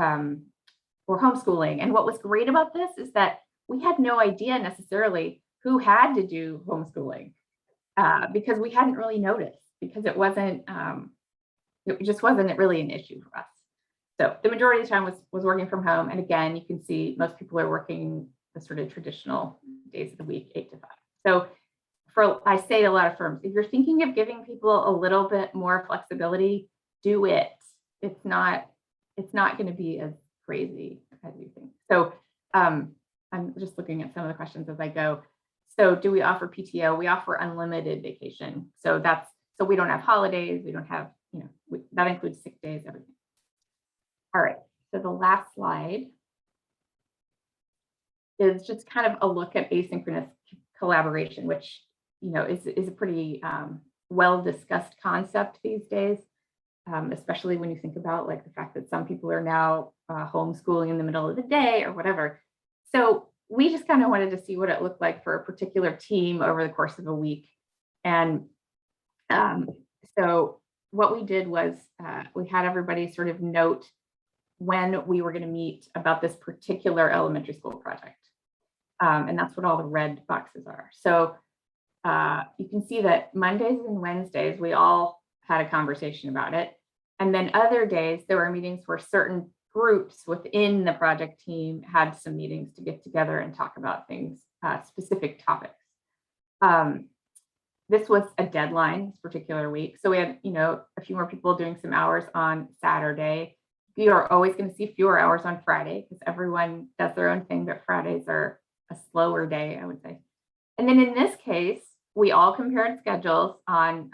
homeschooling. And what was great about this is that we had no idea necessarily who had to do homeschooling because we hadn't really noticed. because it just wasn't really an issue for us. So the majority of the time was working from home. And again, you can see most people are working the sort of traditional days of the week, 8 to 5. So I say to a lot of firms, if you're thinking of giving people a little bit more flexibility, do it. It's not going to be as crazy as you think. So I'm just looking at some of the questions as I go. So do we offer PTO? We offer unlimited vacation. So we don't have holidays. We don't have, that includes sick days, everything. All right, so the last slide is just kind of a look at asynchronous collaboration, which is a pretty well discussed concept these days, especially when you think about like the fact that some people are now homeschooling in the middle of the day or whatever. So we just kind of wanted to see what it looked like for a particular team over the course of a week. And so what we did was we had everybody sort of note when we were going to meet about this particular elementary school project. And that's what all the red boxes are. So you can see that Mondays and Wednesdays, we all had a conversation about it. And then other days, there were meetings where certain groups within the project team had some meetings to get together and talk about things, specific topics. This was a deadline this particular week. So we had, a few more people doing some hours on Saturday. You are always going to see fewer hours on Friday because everyone does their own thing, but Fridays are a slower day, I would say. And then in this case, we all compared schedules on,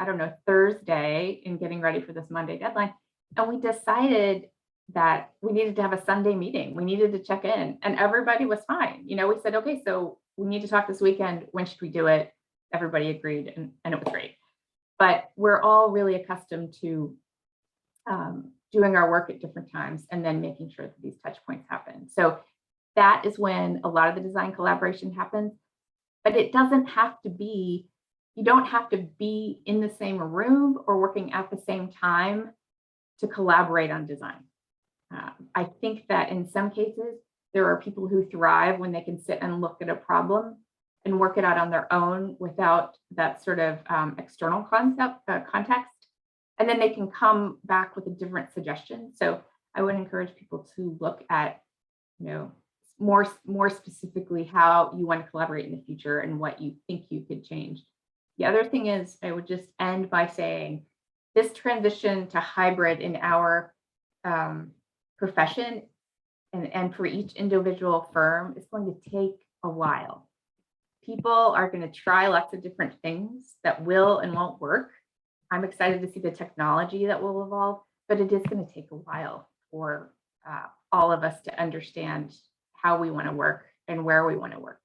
Thursday in getting ready for this Monday deadline. And we decided that we needed to have a Sunday meeting. We needed to check in and everybody was fine. We said, okay, so we need to talk this weekend. When should we do it? Everybody agreed and it was great. But we're all really accustomed to doing our work at different times and then making sure that these touch points happen. So that is when a lot of the design collaboration happens, but it doesn't have to be, you don't have to be in the same room or working at the same time to collaborate on design. I think that in some cases, there are people who thrive when they can sit and look at a problem and work it out on their own without that sort of external context. And then they can come back with a different suggestion. So I would encourage people to look at, more specifically how you want to collaborate in the future and what you think you could change. The other thing is, I would just end by saying this transition to hybrid in our profession and for each individual firm is going to take a while. People are going to try lots of different things that will and won't work. I'm excited to see the technology that will evolve, but it is going to take a while for all of us to understand how we want to work and where we want to work.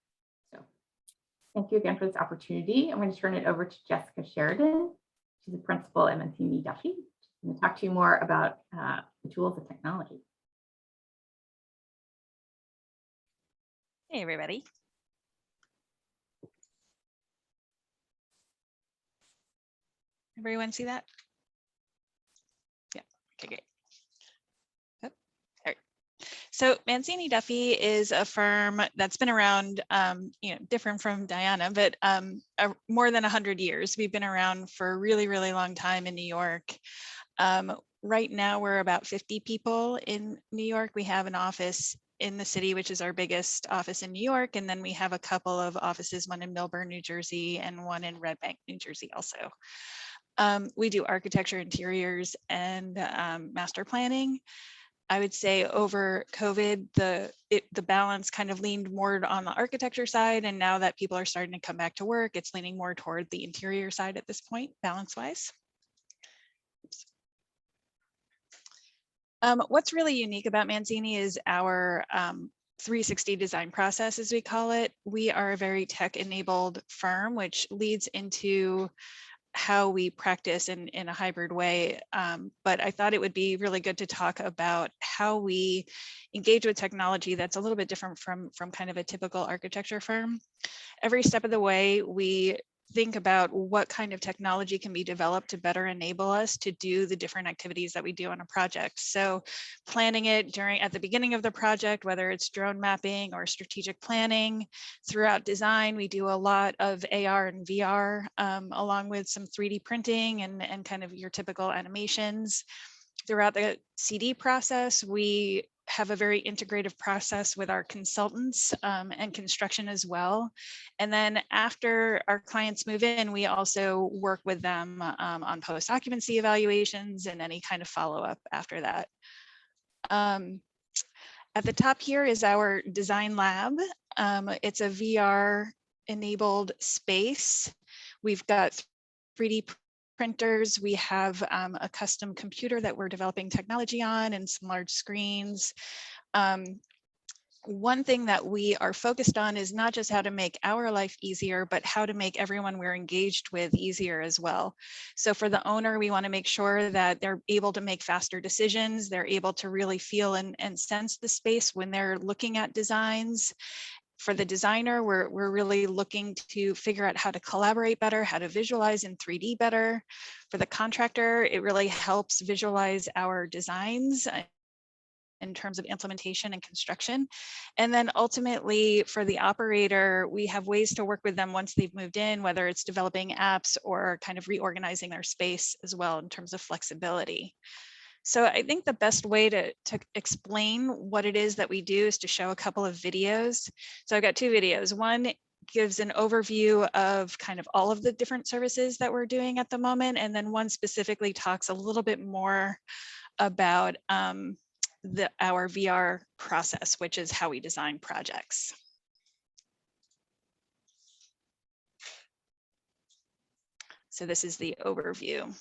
So thank you again for this opportunity. I'm going to turn it over to Jessica Sheridan. She's a principal at Mancini Duffy. I'm going to talk to you more about the tools and technology. Hey, everybody. Everyone see that? Yeah, okay, great. Oh, all right. So Mancini Duffy is a firm that's been around, different from Diana, but more than 100 years. We've been around for a really, really long time in New York. Right now, we're about 50 people in New York. We have an office in the city, which is our biggest office in New York. And then we have a couple of offices, one in Millburn, New Jersey, and one in Red Bank, New Jersey also. We do architecture, interiors, and master planning. I would say over COVID, the balance kind of leaned more on the architecture side. And now that people are starting to come back to work, it's leaning more toward the interior side at this point, balance-wise. What's really unique about Mancini is our 360 design process, as we call it. We are a very tech-enabled firm, which leads into how we practice in a hybrid way. But I thought it would be really good to talk about how we engage with technology that's a little bit different from kind of a typical architecture firm. Every step of the way, we think about what kind of technology can be developed to better enable us to do the different activities that we do on a project. So planning it at the beginning of the project, whether it's drone mapping or strategic planning. Throughout design, we do a lot of AR and VR, along with some 3D printing and kind of your typical animations. Throughout the CD process, we have a very integrative process with our consultants and construction as well. And then after our clients move in, we also work with them on post-occupancy evaluations and any kind of follow-up after that. At the top here is our design lab. It's a VR enabled space. We've got 3D printers. We have a custom computer that we're developing technology on and some large screens. One thing that we are focused on is not just how to make our life easier, but how to make everyone we're engaged with easier as well. So for the owner, we want to make sure that they're able to make faster decisions. They're able to really feel and sense the space when they're looking at designs. For the designer, we're really looking to figure out how to collaborate better, how to visualize in 3D better. For the contractor, it really helps visualize our designs in terms of implementation and construction. And then ultimately for the operator, we have ways to work with them once they've moved in, whether it's developing apps or kind of reorganizing their space as well in terms of flexibility. So I think the best way to explain what it is that we do is to show a couple of videos. So I've got two videos. One gives an overview of kind of all of the different services that we're doing at the moment. And then one specifically talks a little bit more about our VR process, which is how we design projects. So this is the overview.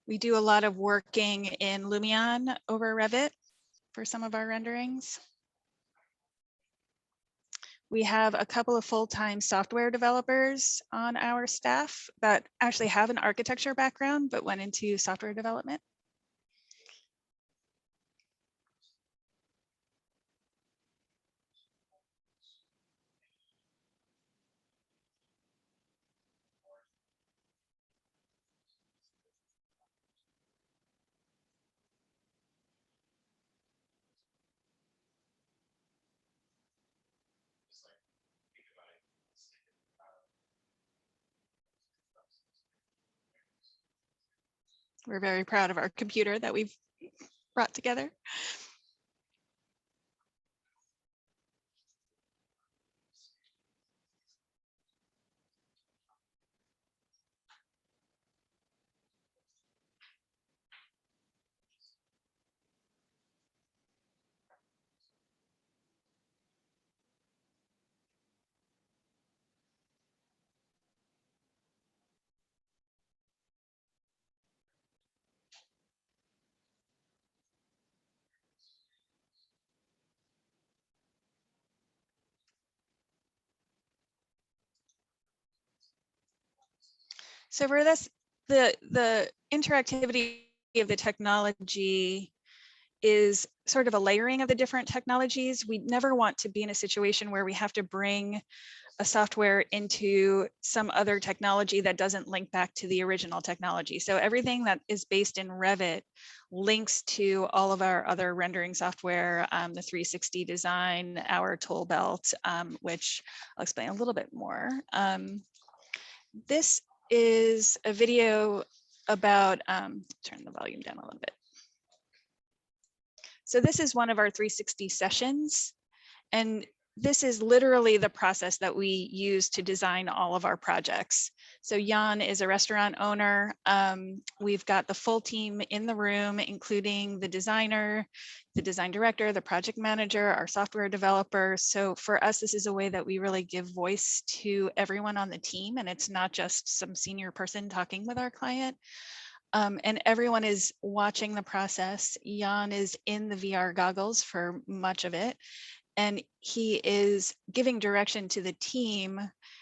We do a lot of working in Lumion over Revit for some of our renderings. We have a couple of full-time software developers on our staff that actually have an architecture background, but went into software development. We're very proud of our computer that we've brought together. So for this, the interactivity of the technology is sort of a layering of the different technologies. We never want to be in a situation where we have to bring a software into some other technology that doesn't link back to the original technology. So everything that is based in Revit links to all of our other rendering software, the 360 design, our tool belt, which I'll explain a little bit more. This is a video about, turn the volume down a little bit. So this is one of our 360 sessions. And this is literally the process that we use to design all of our projects. So Jan is a restaurant owner. We've got the full team in the room, including the designer, the design director, the project manager, our software developer. So for us, this is a way that we really give voice to everyone on the team. And it's not just some senior person talking with our client. And everyone is watching the process. Jan is in the VR goggles for much of it. And he is giving direction to the team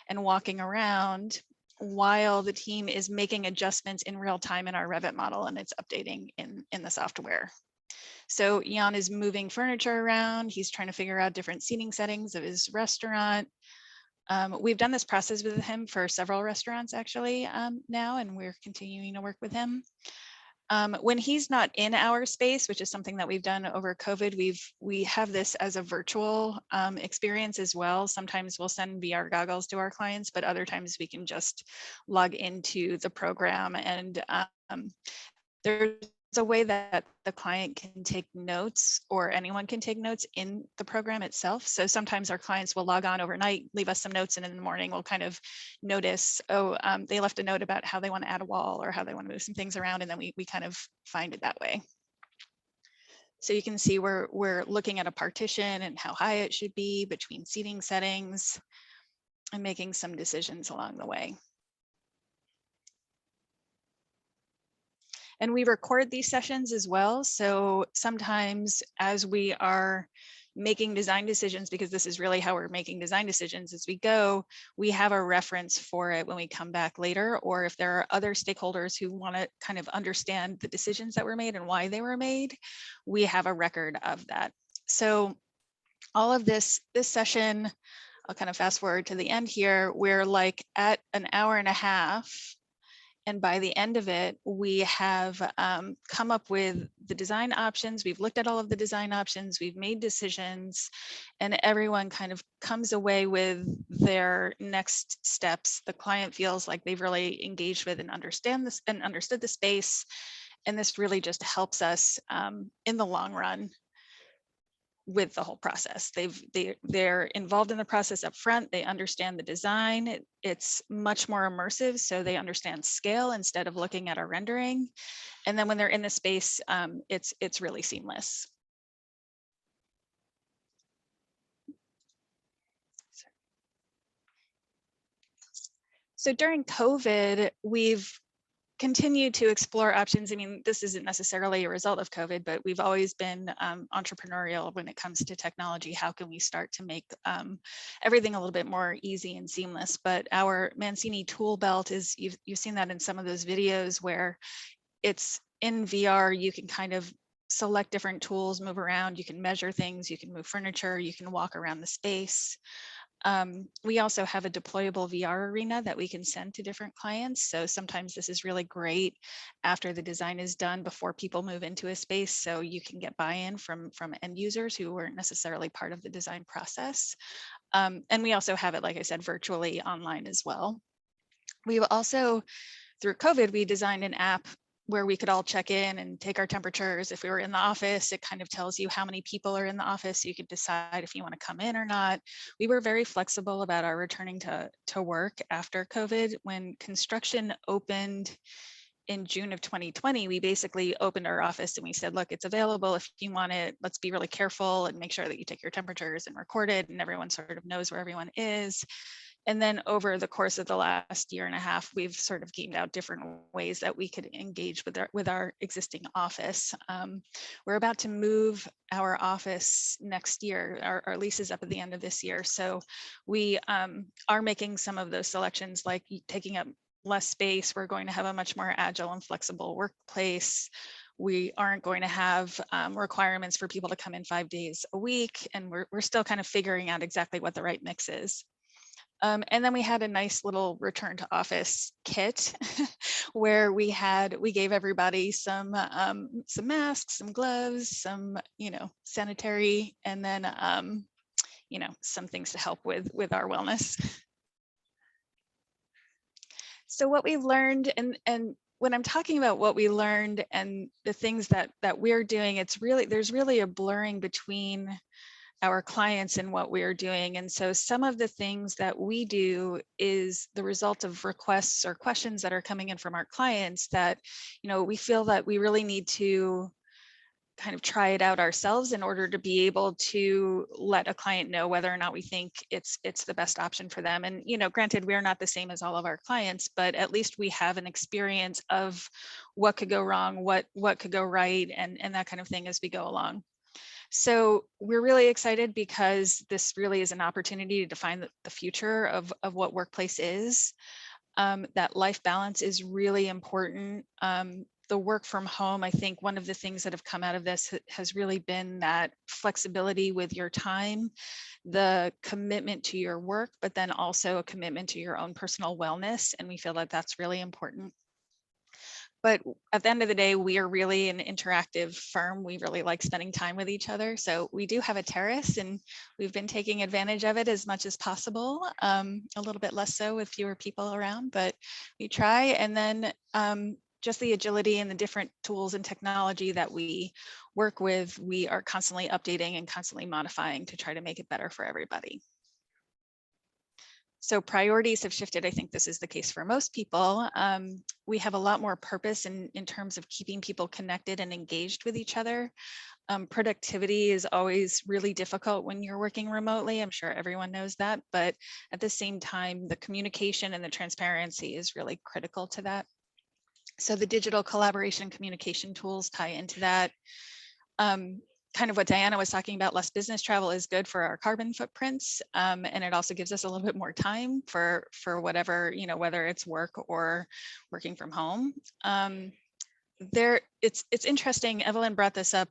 and walking around while the team is making adjustments in real time in our Revit model, and it's updating in the software. So Jan is moving furniture around. He's trying to figure out different seating settings of his restaurant. We've done this process with him for several restaurants actually now, and we're continuing to work with him. When he's not in our space, which is something that we've done over COVID, we have this as a virtual experience as well. Sometimes we'll send VR goggles to our clients, but other times we can just log into the program, and there's a way that the client can take notes, or anyone can take notes in the program itself. So sometimes our clients will log on overnight, leave us some notes, and in the morning we'll kind of notice, oh, they left a note about how they want to add a wall or how they want to move some things around, and then we kind of find it that way. So you can see we're looking at a partition and how high it should be between seating settings and making some decisions along the way. And we record these sessions as well. So sometimes as we are making design decisions, because this is really how we're making design decisions as we go, we have a reference for it when we come back later, or if there are other stakeholders who want to kind of understand the decisions that were made and why they were made, we have a record of that. So all of this session, I'll kind of fast forward to the end here, we're like at an hour and a half. And by the end of it, we have come up with the design options. We've looked at all of the design options. We've made decisions, and everyone kind of comes away with their next steps. The client feels like they've really engaged with and understand this and understood the space. And this really just helps us in the long run with the whole process. They're involved in the process up front. They understand the design. It's much more immersive, so they understand scale instead of looking at a rendering. And then when they're in the space, it's really seamless. So during COVID, we've continued to explore options. I mean, this isn't necessarily a result of COVID, but we've always been entrepreneurial when it comes to technology. How can we start to make everything a little bit more easy and seamless? But our Mancini tool belt is, you've seen that in some of those videos where it's in VR, you can kind of select different tools, move around, you can measure things, you can move furniture, you can walk around the space. We also have a deployable VR arena that we can send to different clients. So sometimes this is really great after the design is done before people move into a space. So you can get buy-in from end users who weren't necessarily part of the design process. And we also have it, like I said, virtually online as well. We've also, through COVID, we designed an app where we could all check in and take our temperatures. If we were in the office, it kind of tells you how many people are in the office. So you could decide if you want to come in or not. We were very flexible about our returning to work after COVID. When construction opened in June of 2020, we basically opened our office and we said, look, it's available if you want it. Let's be really careful and make sure that you take your temperatures and record it, and everyone sort of knows where everyone is. And then over the course of the last year and a half, we've sort of gamed out different ways that we could engage with our existing office. We're about to move our office next year. Our lease is up at the end of this year. So we are making some of those selections, like taking up less space. We're going to have a much more agile and flexible workplace. We aren't going to have requirements for people to come in 5 days a week. And we're still kind of figuring out exactly what the right mix is. And then we had a nice little return to office kit where we gave everybody some masks, some gloves, some, sanitary, and then, some things to help with our wellness. So what we've learned, and when I'm talking about what we learned and the things that we're doing, there's really a blurring between our clients and what we are doing. And so some of the things that we do is the result of requests or questions that are coming in from our clients that, we feel that we really need to kind of try it out ourselves in order to be able to let a client know whether or not we think it's the best option for them. And, granted, we're not the same as all of our clients, but at least we have an experience of what could go wrong, what could go right, and that kind of thing as we go along. So we're really excited because this really is an opportunity to define the future of what workplace is. that life balance is really important. The work from home, I think one of the things that have come out of this has really been that flexibility with your time, the commitment to your work, but then also a commitment to your own personal wellness. And we feel that that's really important. But at the end of the day, we are really an interactive firm. We really like spending time with each other. So we do have a terrace and we've been taking advantage of it as much as possible, a little bit less so with fewer people around, but we try. And then just the agility and the different tools and technology that we work with, we are constantly updating and constantly modifying to try to make it better for everybody. So priorities have shifted. I think this is the case for most people. We have a lot more purpose in terms of keeping people connected and engaged with each other. Productivity is always really difficult when you're working remotely. I'm sure everyone knows that, but at the same time, the communication and the transparency is really critical to that. So the digital collaboration communication tools tie into that. Kind of what Diana was talking about, less business travel is good for our carbon footprints. And it also gives us a little bit more time for whatever, you know, whether it's work or working from home. It's interesting, Evelyn brought this up.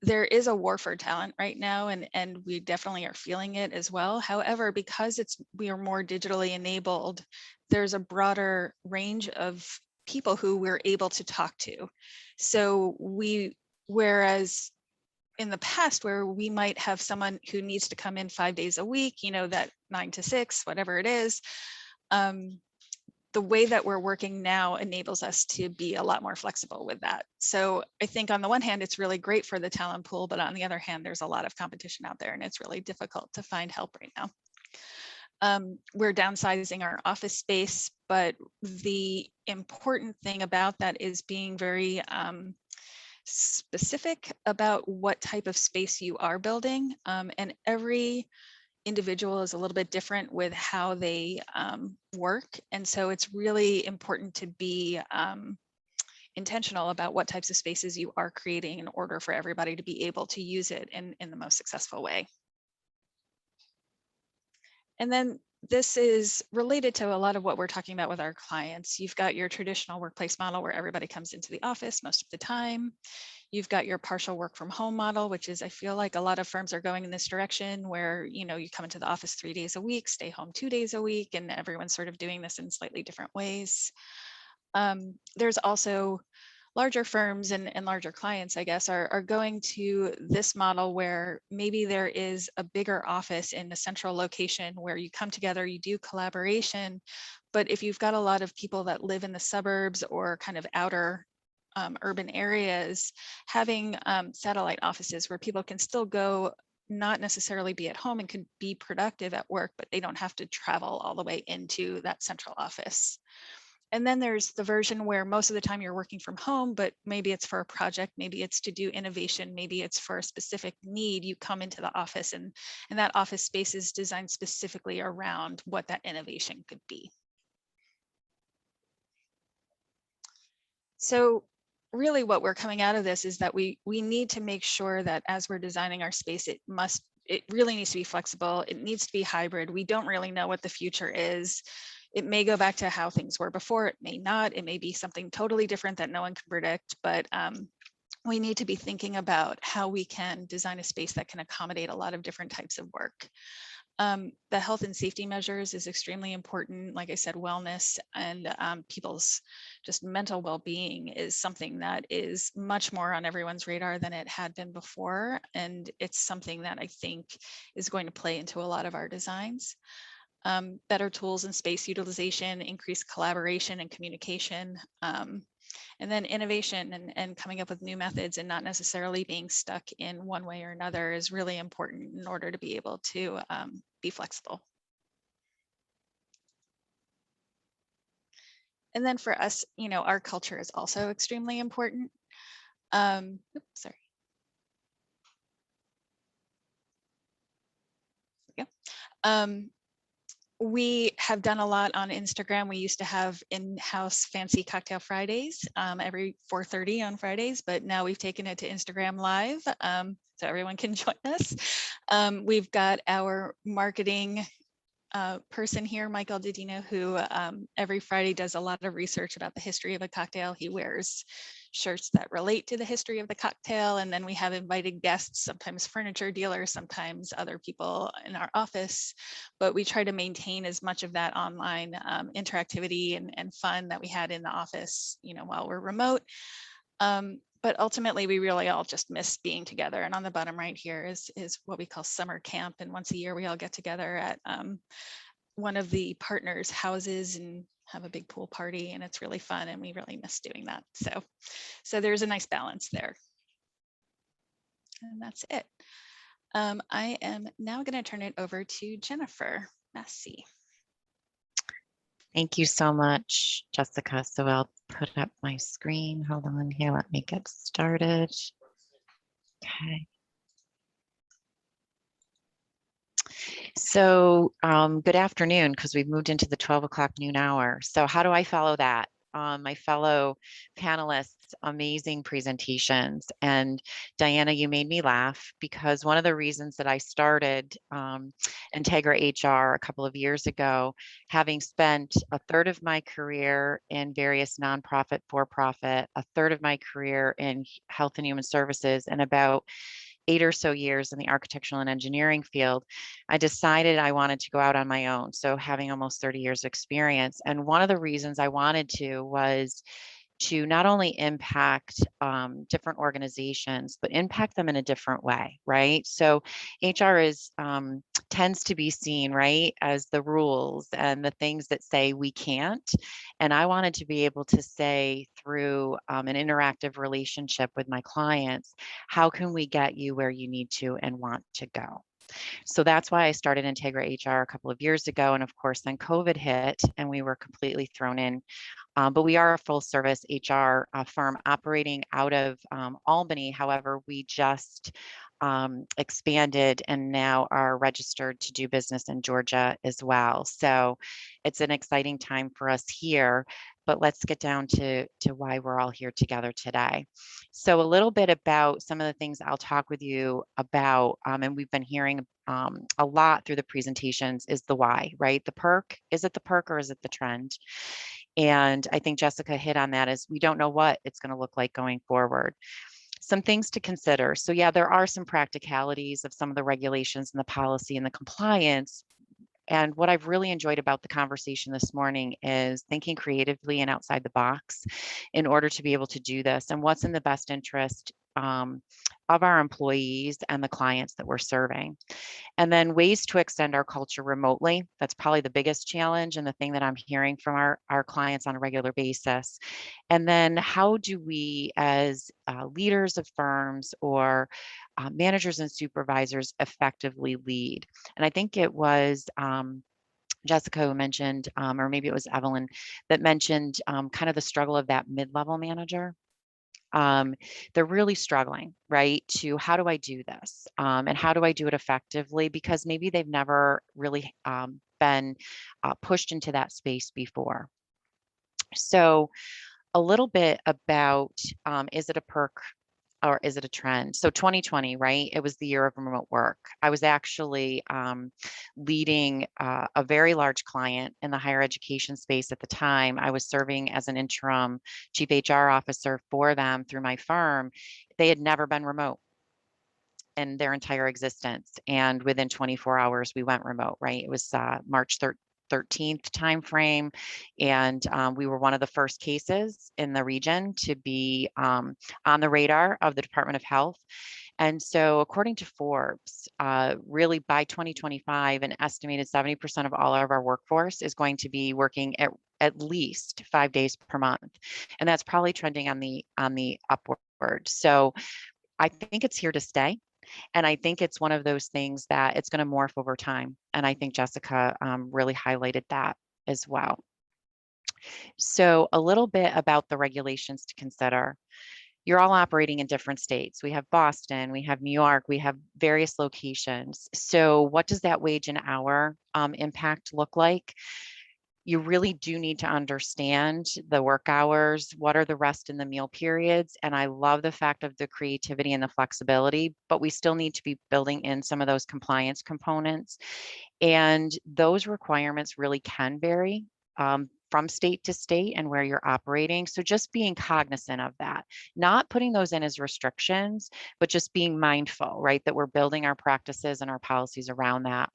There is a war for talent right now, and we definitely are feeling it as well. However, because we are more digitally enabled, there's a broader range of people who we're able to talk to. So whereas in the past where we might have someone who needs to come in 5 days a week, you know, that 9 to 6, whatever it is, the way that we're working now enables us to be a lot more flexible with that. So I think on the one hand, it's really great for the talent pool, but on the other hand, there's a lot of competition out there and it's really difficult to find help right now. We're downsizing our office space, but the important thing about that is being very specific about what type of space you are building. And every individual is a little bit different with how they work. And so it's really important to be intentional about what types of spaces you are creating in order for everybody to be able to use it in the most successful way. And then this is related to a lot of what we're talking about with our clients. You've got your traditional workplace model where everybody comes into the office most of the time. You've got your partial work from home model, which is, I feel like a lot of firms are going in this direction where, you know, you come into the office 3 days a week, stay home 2 days a week, and everyone's sort of doing this in slightly different ways. There's also larger firms and larger clients, I guess, are going to this model where maybe there is a bigger office in a central location where you come together, you do collaboration. But if you've got a lot of people that live in the suburbs or kind of outer urban areas, having satellite offices where people can still go, not necessarily be at home and can be productive at work, but they don't have to travel all the way into that central office. And then there's the version where most of the time you're working from home, but maybe it's for a project, maybe it's to do innovation, maybe it's for a specific need. You come into the office and that office space is designed specifically around what that innovation could be. So really what we're coming out of this is that we need to make sure that as we're designing our space, it really needs to be flexible. It needs to be hybrid. We don't really know what the future is. It may go back to how things were before, it may not, it may be something totally different that no one can predict, but we need to be thinking about how we can design a space that can accommodate a lot of different types of work. The health and safety measures is extremely important. Like I said, wellness and people's just mental well-being is something that is much more on everyone's radar than it had been before. And it's something that I think is going to play into a lot of our designs. Better tools and space utilization, increased collaboration and communication, and then innovation and coming up with new methods and not necessarily being stuck in one way or another is really important in order to be able to be flexible. And then for us, you know, our culture is also extremely important. Oops, sorry. There we go. We have done a lot on Instagram. We used to have in-house fancy cocktail Fridays every 4:30 on Fridays, but now we've taken it to Instagram Live so everyone can join us. We've got our marketing person here, Michael Didino, who every Friday does a lot of research about the history of a cocktail. He wears shirts that relate to the history of the cocktail. And then we have invited guests, sometimes furniture dealers, sometimes other people in our office. But we try to maintain as much of that online interactivity and fun that we had in the office, you know, while we're remote. But ultimately, we really all just miss being together. And on the bottom right here is what we call summer camp. And once a year, we all get together at one of the partners' houses and have a big pool party. And it's really fun. And we really miss doing that. So there's a nice balance there. And that's it. I am now going to turn it over to Jennifer Massey. Thank you so much, Jessica. So I'll put up my screen. Hold on here. Let me get started. Okay. So good afternoon, because we've moved into the 12 o'clock noon hour. So how do I follow that? My fellow panelists, amazing presentations. And Diana, you made me laugh, because one of the reasons that I started Integra HR a couple of years ago, having spent a third of my career in various nonprofit, for-profit, a third of my career in health and human services, and about 8 or so years in the architectural and engineering field, I decided I wanted to go out on my own. So having almost 30 years of experience. And one of the reasons I wanted to was to not only impact different organizations, but impact them in a different way, right? So HR is tends to be seen, right, as the rules and the things that say we can't. And I wanted to be able to say through an interactive relationship with my clients, how can we get you where you need to and want to go? So that's why I started Integra HR a couple of years ago. And of course, then COVID hit and we were completely thrown in. But we are a full service HR firm operating out of Albany. However, we just expanded and now are registered to do business in Georgia as well. So it's an exciting time for us here. But let's get down to why we're all here together today. So a little bit about some of the things I'll talk with you about, and we've been hearing a lot through the presentations, is the why, right? The perk, is it the perk or is it the trend? And I think Jessica hit on that, as we don't know what it's going to look like going forward. Some things to consider. So yeah, there are some practicalities of some of the regulations and the policy and the compliance. And what I've really enjoyed about the conversation this morning is thinking creatively and outside the box in order to be able to do this, and what's in the best interest of our employees and the clients that we're serving. And then ways to extend our culture remotely. That's probably the biggest challenge and the thing that I'm hearing from our clients on a regular basis. And then how do we, as leaders of firms or managers and supervisors, effectively lead? And I think it was Jessica who mentioned, or maybe it was Evelyn, that mentioned kind of the struggle of that mid-level manager. They're really struggling, right? To how do I do this? And how do I do it effectively? Because maybe they've never really been pushed into that space before. So a little bit about, is it a perk or is it a trend? So 2020, right? It was the year of remote work. I was actually leading a very large client in the higher education space at the time. I was serving as an interim chief HR officer for them through my firm. They had never been remote in their entire existence. And within 24 hours, we went remote, right? It was March 13th timeframe, and we were one of the first cases in the region to be on the radar of the Department of Health. And so according to Forbes, really by 2025, an estimated 70% of all of our workforce is going to be working at least 5 days per month. And that's probably trending on the upward. So I think it's here to stay. And I think it's one of those things that it's going to morph over time. And I think Jessica really highlighted that as well. So a little bit about the regulations to consider. You're all operating in different states. We have Boston, we have New York, we have various locations. So what does that wage and hour impact look like? You really do need to understand the work hours, what are the rest and the meal periods. And I love the fact of the creativity and the flexibility, but we still need to be building in some of those compliance components. And those requirements really can vary from state to state and where you're operating. So just being cognizant of that, not putting those in as restrictions, but just being mindful, right, that we're building our practices and our policies around that.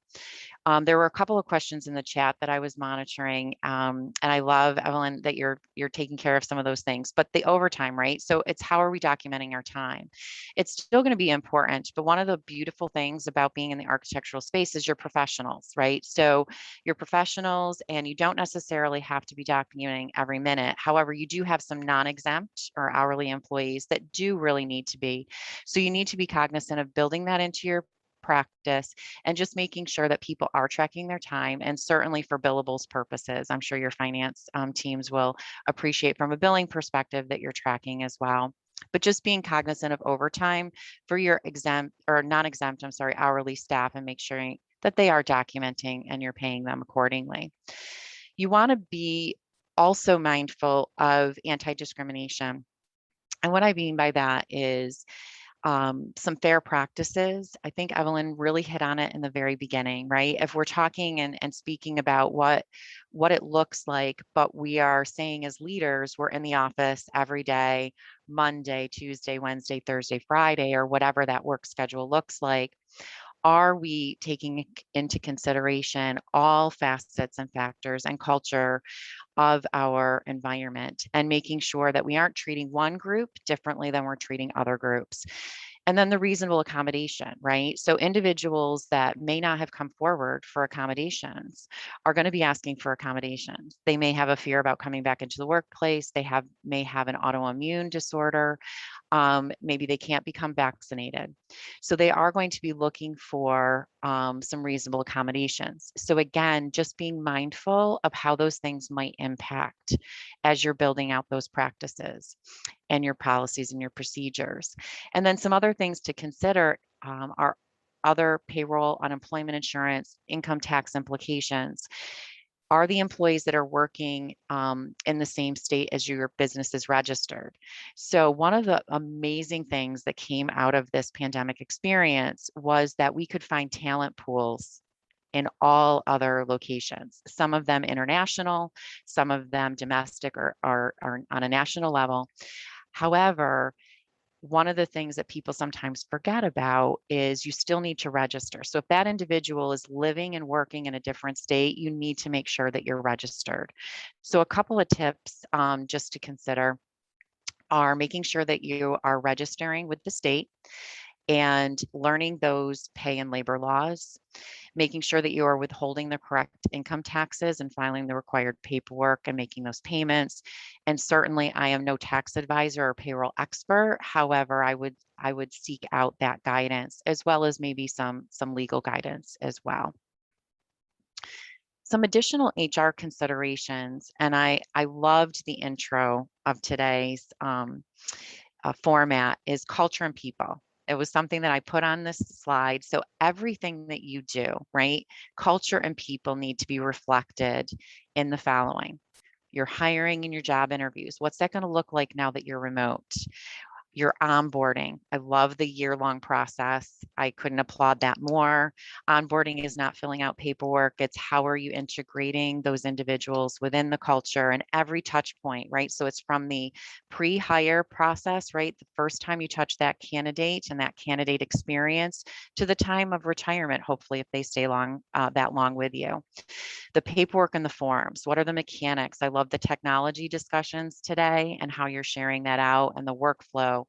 There were a couple of questions in the chat that I was monitoring, and I love, Evelyn, that you're taking care of some of those things. But the overtime, right? So it's how are we documenting our time? It's still going to be important, but one of the beautiful things about being in the architectural space is you're professionals, right? So you're professionals, and you don't necessarily have to be documenting every minute. However, you do have some non-exempt or hourly employees that do really need to be. So you need to be cognizant of building that into your practice and just making sure that people are tracking their time, and certainly for billables purposes. I'm sure your finance teams will appreciate from a billing perspective that you're tracking as well. But just being cognizant of overtime for your exempt or non-exempt, I'm sorry, hourly staff, and make sure that they are documenting and you're paying them accordingly. You want to be also mindful of anti-discrimination. And what I mean by that is some fair practices. I think Evelyn really hit on it in the very beginning, right? If we're talking and speaking about what it looks like, but we are saying as leaders, we're in the office every day, Monday, Tuesday, Wednesday, Thursday, Friday, or whatever that work schedule looks like. Are we taking into consideration all facets and factors and culture of our environment, and making sure that we aren't treating one group differently than we're treating other groups? And then the reasonable accommodation, right? So individuals that may not have come forward for accommodations are going to be asking for accommodations. They may have a fear about coming back into the workplace. They may have an autoimmune disorder. Maybe they can't become vaccinated. So they are going to be looking for some reasonable accommodations. So again, just being mindful of how those things might impact as you're building out those practices and your policies and your procedures. And then some other things to consider are other payroll, unemployment insurance, income tax implications. Are the employees that are working in the same state as your business is registered? So one of the amazing things that came out of this pandemic experience was that we could find talent pools in all other locations, some of them international, some of them domestic or on a national level. However, one of the things that people sometimes forget about is you still need to register. So if that individual is living and working in a different state, you need to make sure that you're registered. So a couple of tips just to consider are making sure that you are registering with the state and learning those pay and labor laws, making sure that you are withholding the correct income taxes and filing the required paperwork and making those payments. And certainly I am no tax advisor or payroll expert. However, I would seek out that guidance, as well as maybe some legal guidance as well. Some additional HR considerations, and I loved the intro of today's format, is culture and people. It was something that I put on this slide. So everything that you do, right? Culture and people need to be reflected in the following. Your hiring and your job interviews. What's that going to look like now that you're remote? Your onboarding. I love the year-long process. I couldn't applaud that more. Onboarding is not filling out paperwork. It's how are you integrating those individuals within the culture and every touch point, right? So it's from the pre-hire process, right? The first time you touch that candidate and that candidate experience to the time of retirement, hopefully, if they stay that long with you. The paperwork and the forms. What are the mechanics? I love the technology discussions today and how you're sharing that out, and the workflow,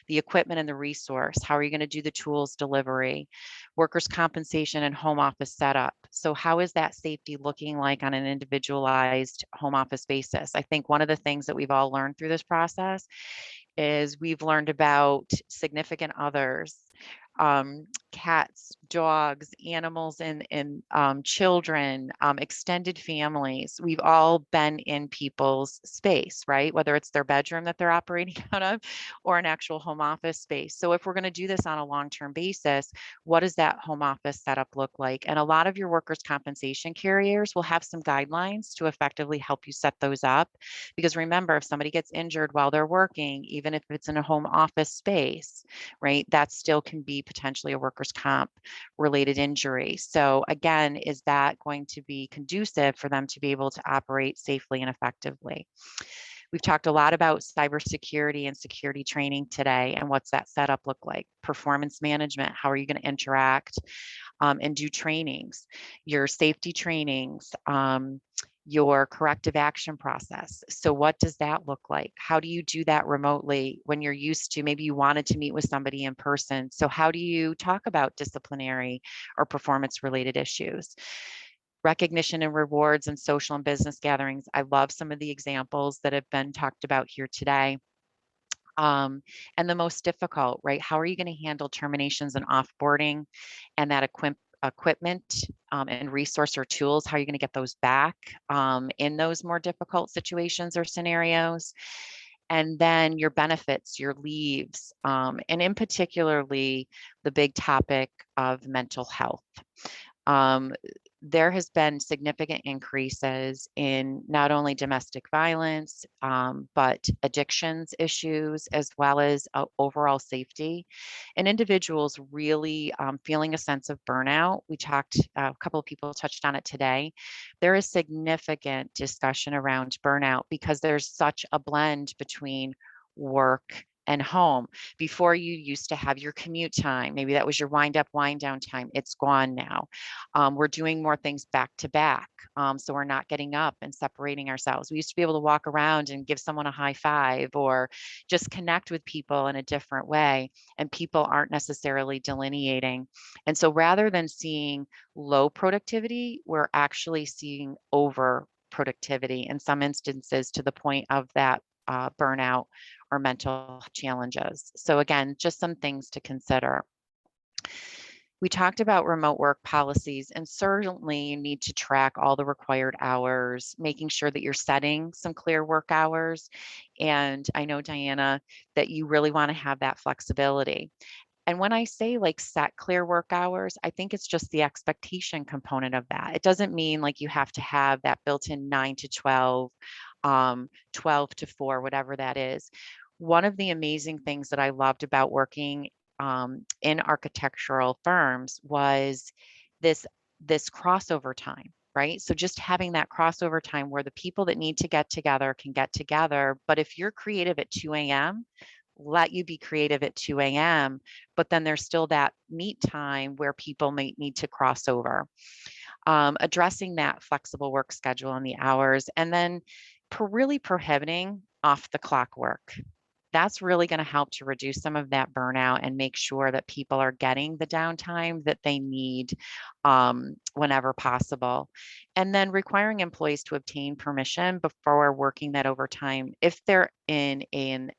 the equipment and the resource. How are you going to do the tools delivery, workers' compensation and home office setup? So how is that safety looking like on an individualized home office basis? I think one of the things that we've all learned through this process is we've learned about significant others cats, dogs, animals, and children, extended families. We've all been in people's space, right? Whether it's their bedroom that they're operating out of or an actual home office space. So if we're going to do this on a long-term basis, what does that home office setup look like? And a lot of your workers' compensation carriers will have some guidelines to effectively help you set those up. Because remember, if somebody gets injured while they're working, even if it's in a home office space, right, that still can be potentially a workers' comp related injury. So again, is that going to be conducive for them to be able to operate safely and effectively? We've talked a lot about cybersecurity and security training today, and what's that setup look like? Performance management, how are you going to interact and do trainings, your safety trainings, your corrective action process. So what does that look like? How do you do that remotely when you're used to, maybe you wanted to meet with somebody in person? So how do you talk about disciplinary or performance related issues? Recognition and rewards and social and business gatherings. I love some of the examples that have been talked about here today. And the most difficult, right? How are you going to handle terminations and offboarding and that equipment and resource or tools? How are you going to get those back in those more difficult situations or scenarios? And then your benefits, your leaves, and in particularly the big topic of mental health. There has been significant increases in not only domestic violence, but addictions issues, as well as overall safety, and individuals really feeling a sense of burnout. We talked, a couple of people touched on it today. There is significant discussion around burnout because there's such a blend between work and home. Before, you used to have your commute time. Maybe that was your wind up, wind down time. It's gone now. We're doing more things back to back. So we're not getting up and separating ourselves. We used to be able to walk around and give someone a high five or just connect with people in a different way. And people aren't necessarily delineating. And so rather than seeing low productivity, we're actually seeing over productivity in some instances, to the point of that burnout or mental challenges. So again, just some things to consider. We talked about remote work policies, and certainly you need to track all the required hours, making sure that you're setting some clear work hours. And I know, Diana, that you really want to have that flexibility. And when I say like set clear work hours, I think it's just the expectation component of that. It doesn't mean like you have to have that built in 9 to 12, 12 to 4, whatever that is. One of the amazing things that I loved about working in architectural firms was this crossover time, right? So just having that crossover time where the people that need to get together can get together. But if you're creative at 2 a.m., let you be creative at 2 a.m., but then there's still that meet time where people may need to cross over. Addressing that flexible work schedule and the hours, and then really prohibiting off the clock work. That's really going to help to reduce some of that burnout and make sure that people are getting the downtime that they need whenever possible. And then requiring employees to obtain permission before working that overtime if they're in an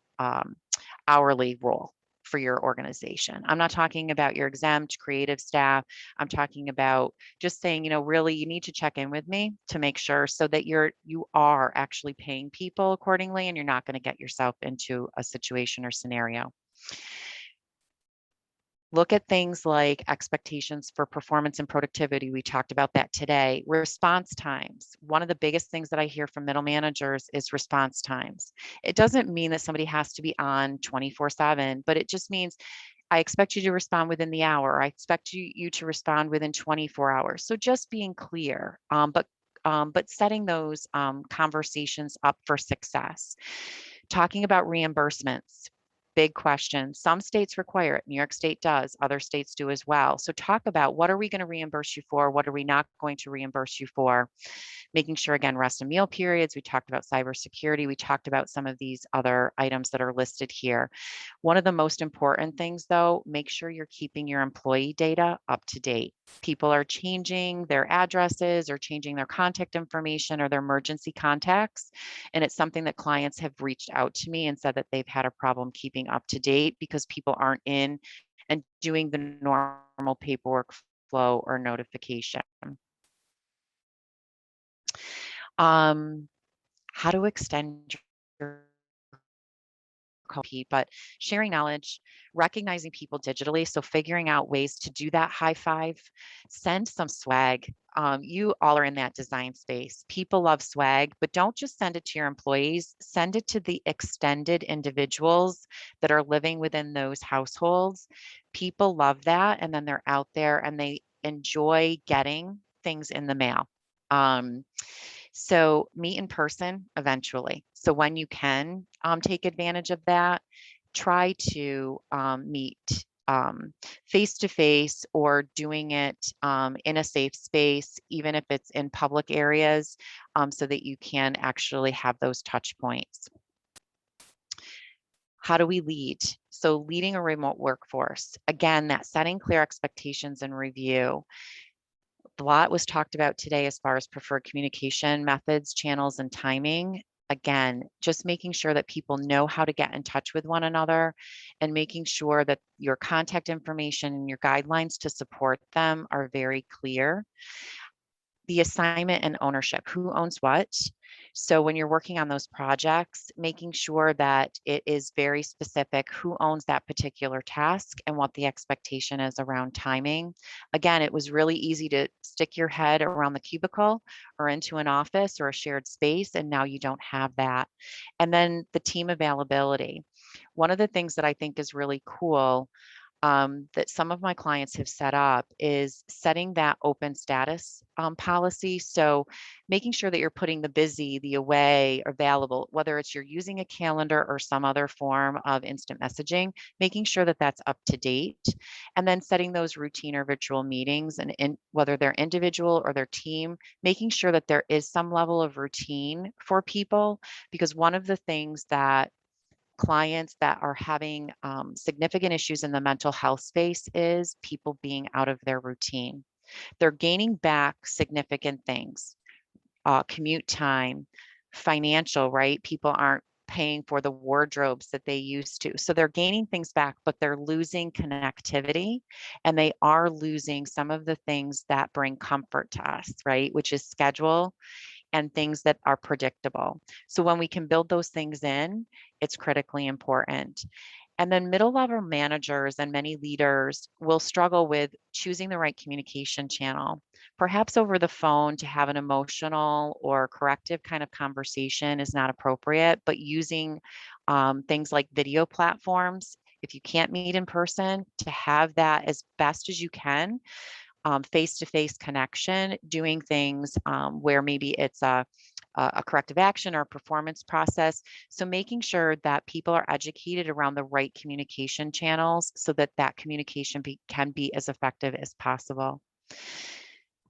hourly role for your organization. I'm not talking about your exempt creative staff. I'm talking about just saying, you know, really you need to check in with me to make sure so that you are actually paying people accordingly and you're not going to get yourself into a situation or scenario. Look at things like expectations for performance and productivity. We talked about that today. Response times. One of the biggest things that I hear from middle managers is response times. It doesn't mean that somebody has to be on 24/7, but it just means I expect you to respond within the hour. I expect you to respond within 24 hours. So just being clear, but setting those conversations up for success. Talking about reimbursements. Big question. Some states require it. New York State does. Other states do as well. So talk about what are we going to reimburse you for? What are we not going to reimburse you for? Making sure, again, rest and meal periods. We talked about cybersecurity. We talked about some of these other items that are listed here. One of the most important things, though, make sure you're keeping your employee data up to date. People are changing their addresses or changing their contact information or their emergency contacts. And it's something that clients have reached out to me and said that they've had a problem keeping up to date because people aren't in and doing the normal paperwork flow or notification. How to extend your copy, but sharing knowledge, recognizing people digitally. So figuring out ways to do that high five, send some swag. You all are in that design space. People love swag, but don't just send it to your employees, send it to the extended individuals that are living within those households. People love that. And then they're out there and they enjoy getting things in the mail. So meet in person eventually. So when you can take advantage of that, try to meet face to face or doing it in a safe space, even if it's in public areas, so that you can actually have those touch points. How do we lead? So leading a remote workforce, again, that setting clear expectations and review. A lot was talked about today as far as preferred communication methods, channels, and timing. Again, just making sure that people know how to get in touch with one another and making sure that your contact information and your guidelines to support them are very clear. The assignment and ownership, who owns what? So when you're working on those projects, making sure that it is very specific who owns that particular task and what the expectation is around timing. Again, it was really easy to stick your head around the cubicle or into an office or a shared space, and now you don't have that. And then the team availability. One of the things that I think is really cool that some of my clients have set up is setting that open status policy. So making sure that you're putting the busy, the away, available, whether it's you're using a calendar or some other form of instant messaging, making sure that that's up to date. And then setting those routine or virtual meetings, and whether they're individual or their team, making sure that there is some level of routine for people, because one of the things that clients that are having significant issues in the mental health space is people being out of their routine. They're gaining back significant things, commute time, financial, right? People aren't paying for the wardrobes that they used to. So they're gaining things back, but they're losing connectivity, and they are losing some of the things that bring comfort to us, right? Which is schedule and things that are predictable. So when we can build those things in, it's critically important. And then middle level managers and many leaders will struggle with choosing the right communication channel. Perhaps over the phone to have an emotional or corrective kind of conversation is not appropriate, but using things like video platforms, if you can't meet in person, to have that as best as you can, face-to-face connection, doing things where maybe it's a corrective action or a performance process. So making sure that people are educated around the right communication channels so that that communication can be as effective as possible.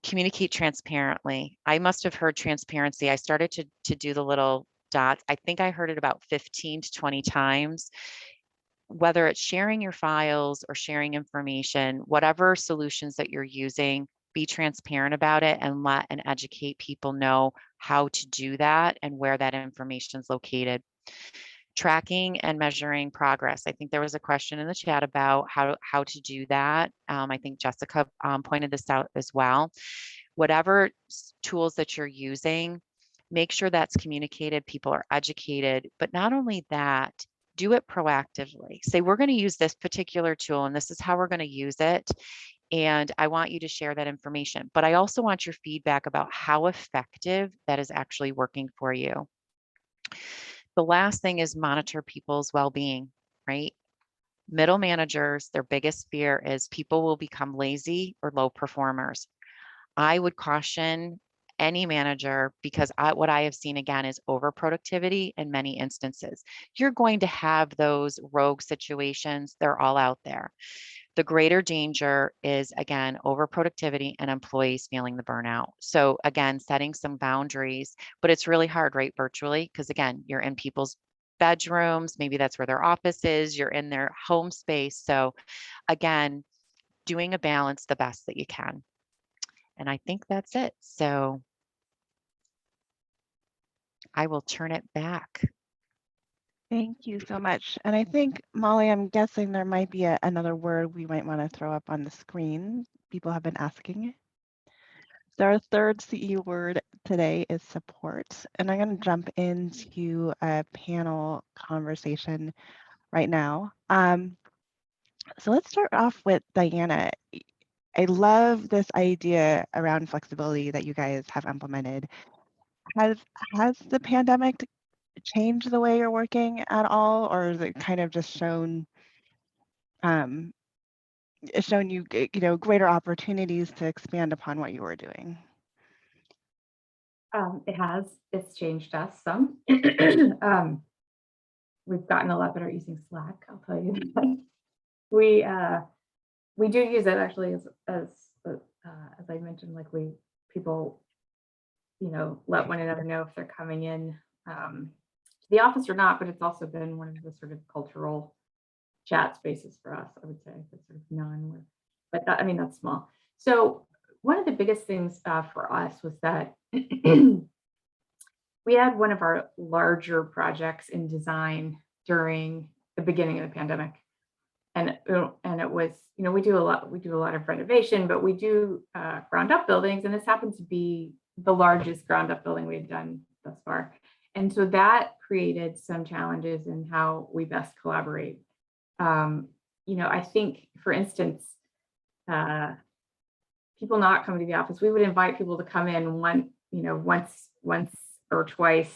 Communicate transparently. I must have heard transparency. I started to do the little dots. I think I heard it about 15 to 20 times. Whether it's sharing your files or sharing information, whatever solutions that you're using, be transparent about it and let and educate people know how to do that and where that information is located. Tracking and measuring progress. I think there was a question in the chat about how to do that. I think Jessica pointed this out as well. Whatever tools that you're using, make sure that's communicated, people are educated, but not only that, do it proactively. Say, we're going to use this particular tool and this is how we're going to use it. And I want you to share that information. But I also want your feedback about how effective that is actually working for you. The last thing is monitor people's well-being, right? Middle managers, their biggest fear is people will become lazy or low performers. I would caution any manager, because what I have seen again is overproductivity in many instances. You're going to have those rogue situations. They're all out there. The greater danger is, again, overproductivity and employees feeling the burnout. So again, setting some boundaries, but it's really hard, right, virtually, because again, you're in people's bedrooms, maybe that's where their office is, you're in their home space. So again, doing a balance the best that you can. And I think that's it. So I will turn it back. Thank you so much. And I think, Molly, I'm guessing there might be another word we might want to throw up on the screen. People have been asking. So our third CE word today is support. And I'm going to jump into a panel conversation right now. So let's start off with Diana. I love this idea around flexibility that you guys have implemented. Has the pandemic changed the way you're working at all, or is it kind of just shown it's shown you greater opportunities to expand upon what you were doing? It has. It's changed us some. We've gotten a lot better at using Slack. I'll tell you that. We do use it actually as I mentioned, like people, let one another know if they're coming in to the office or not. But it's also been one of the sort of cultural chat spaces for us. I would say that's sort of non-work, but that's small. So one of the biggest things for us was that we had one of our larger projects in design during the beginning of the pandemic. And it was, we do a lot of renovation, but we do ground up buildings. And this happened to be the largest ground up building we've done thus far. And so that created some challenges in how we best collaborate. I think, for instance, people not coming to the office, we would invite people to come in once or twice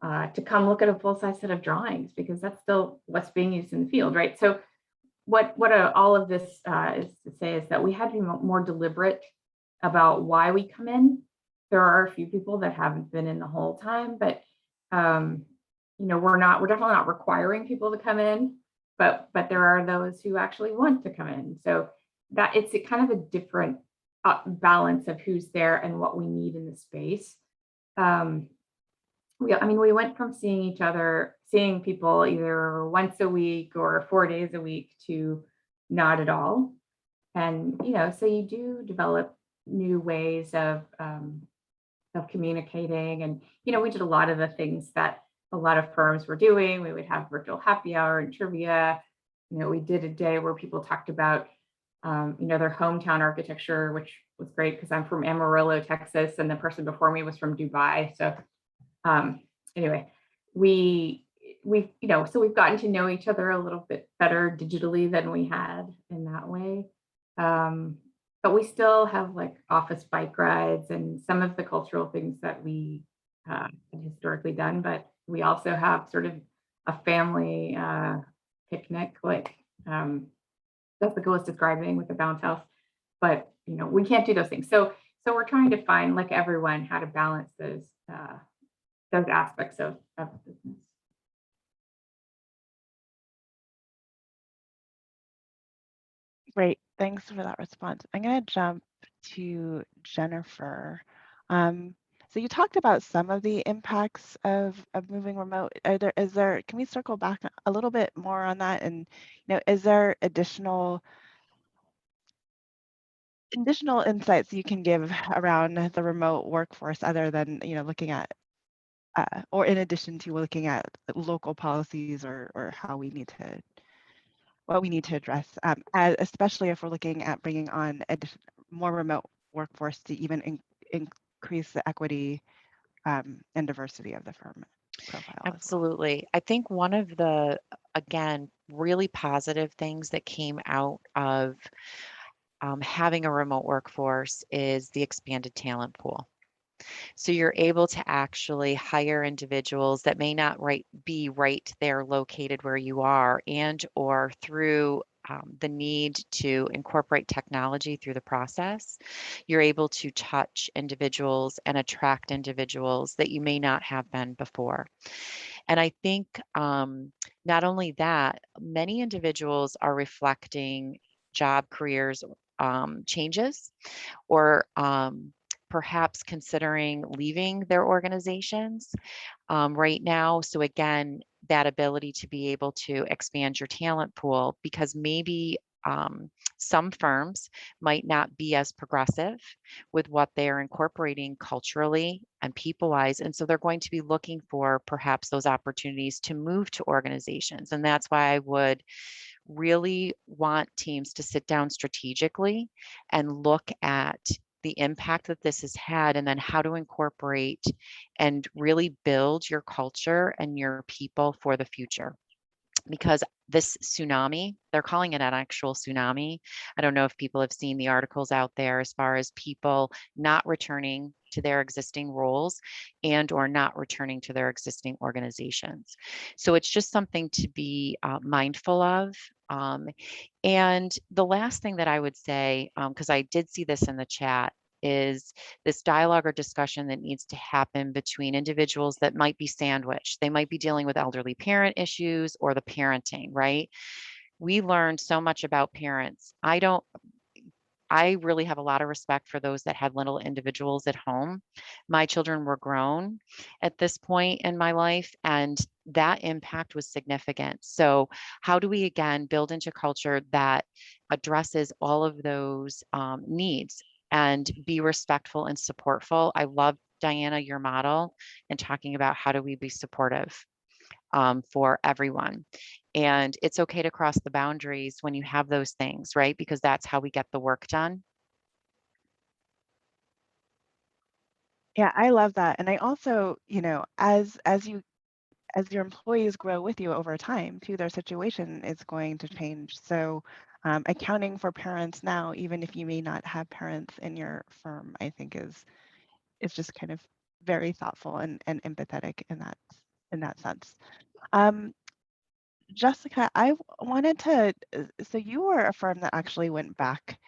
to come look at a full-size set of drawings, because that's still what's being used in the field, right? So what all of this is to say is that we had to be more deliberate about why we come in. There are a few people that haven't been in the whole time, but we're definitely not requiring people to come in, but there are those who actually want to come in. So that it's kind of a different balance of who's there and what we need in the space. We went from seeing people either once a week or 4 days a week to not at all. And, so you do develop new ways of communicating. And, we did a lot of the things that a lot of firms were doing. We would have virtual happy hour and trivia. We did a day where people talked about, their hometown architecture, which was great because I'm from Amarillo, Texas, and the person before me was from Dubai. So anyway, so we've gotten to know each other a little bit better digitally than we had in that way. But we still have like office bike rides and some of the cultural things that we had historically done, but we also have sort of a family picnic, like Jessica was describing with the bounce house, but we can't do those things. So we're trying to find, like everyone, how to balance those aspects of the business. Great, thanks for that response. I'm going to jump to Jennifer. So you talked about some of the impacts of moving remote. Can we circle back a little bit more on that? And is there additional insights you can give around the remote workforce, other than looking at or in addition to looking at local policies or what we need to address, especially if we're looking at bringing on more remote workforce to even increase the equity and diversity of the firm profile? Absolutely. I think one of the, again, really positive things that came out of having a remote workforce is the expanded talent pool. So you're able to actually hire individuals that may not be right there located where you are, and or through the need to incorporate technology through the process, you're able to touch individuals and attract individuals that you may not have been before. And I think not only that, many individuals are reflecting job careers changes, or perhaps considering leaving their organizations right now. So again, that ability to be able to expand your talent pool, because maybe some firms might not be as progressive with what they're incorporating culturally and people-wise. And so they're going to be looking for perhaps those opportunities to move to organizations. And that's why I would really want teams to sit down strategically and look at the impact that this has had, and then how to incorporate and really build your culture and your people for the future. Because this tsunami, they're calling it an actual tsunami. I don't know if people have seen the articles out there as far as people not returning to their existing roles and or not returning to their existing organizations. So it's just something to be mindful of. And the last thing that I would say, because I did see this in the chat, is this dialogue or discussion that needs to happen between individuals that might be sandwiched. They might be dealing with elderly parent issues or the parenting, right? We learned so much about parents. I really have a lot of respect for those that had little individuals at home. My children were grown at this point in my life, and that impact was significant. So how do we, again, build into culture that addresses all of those needs and be respectful and supportful? I love, Diana, your model and talking about how do we be supportive for everyone. And it's okay to cross the boundaries when you have those things, right? Because that's how we get the work done. Yeah, I love that. And I also, as your employees grow with you over time too, their situation is going to change. So accounting for parents now, even if you may not have parents in your firm, I think is just kind of very thoughtful and empathetic in that sense. Jessica, I wanted to, so you were a firm that actually went back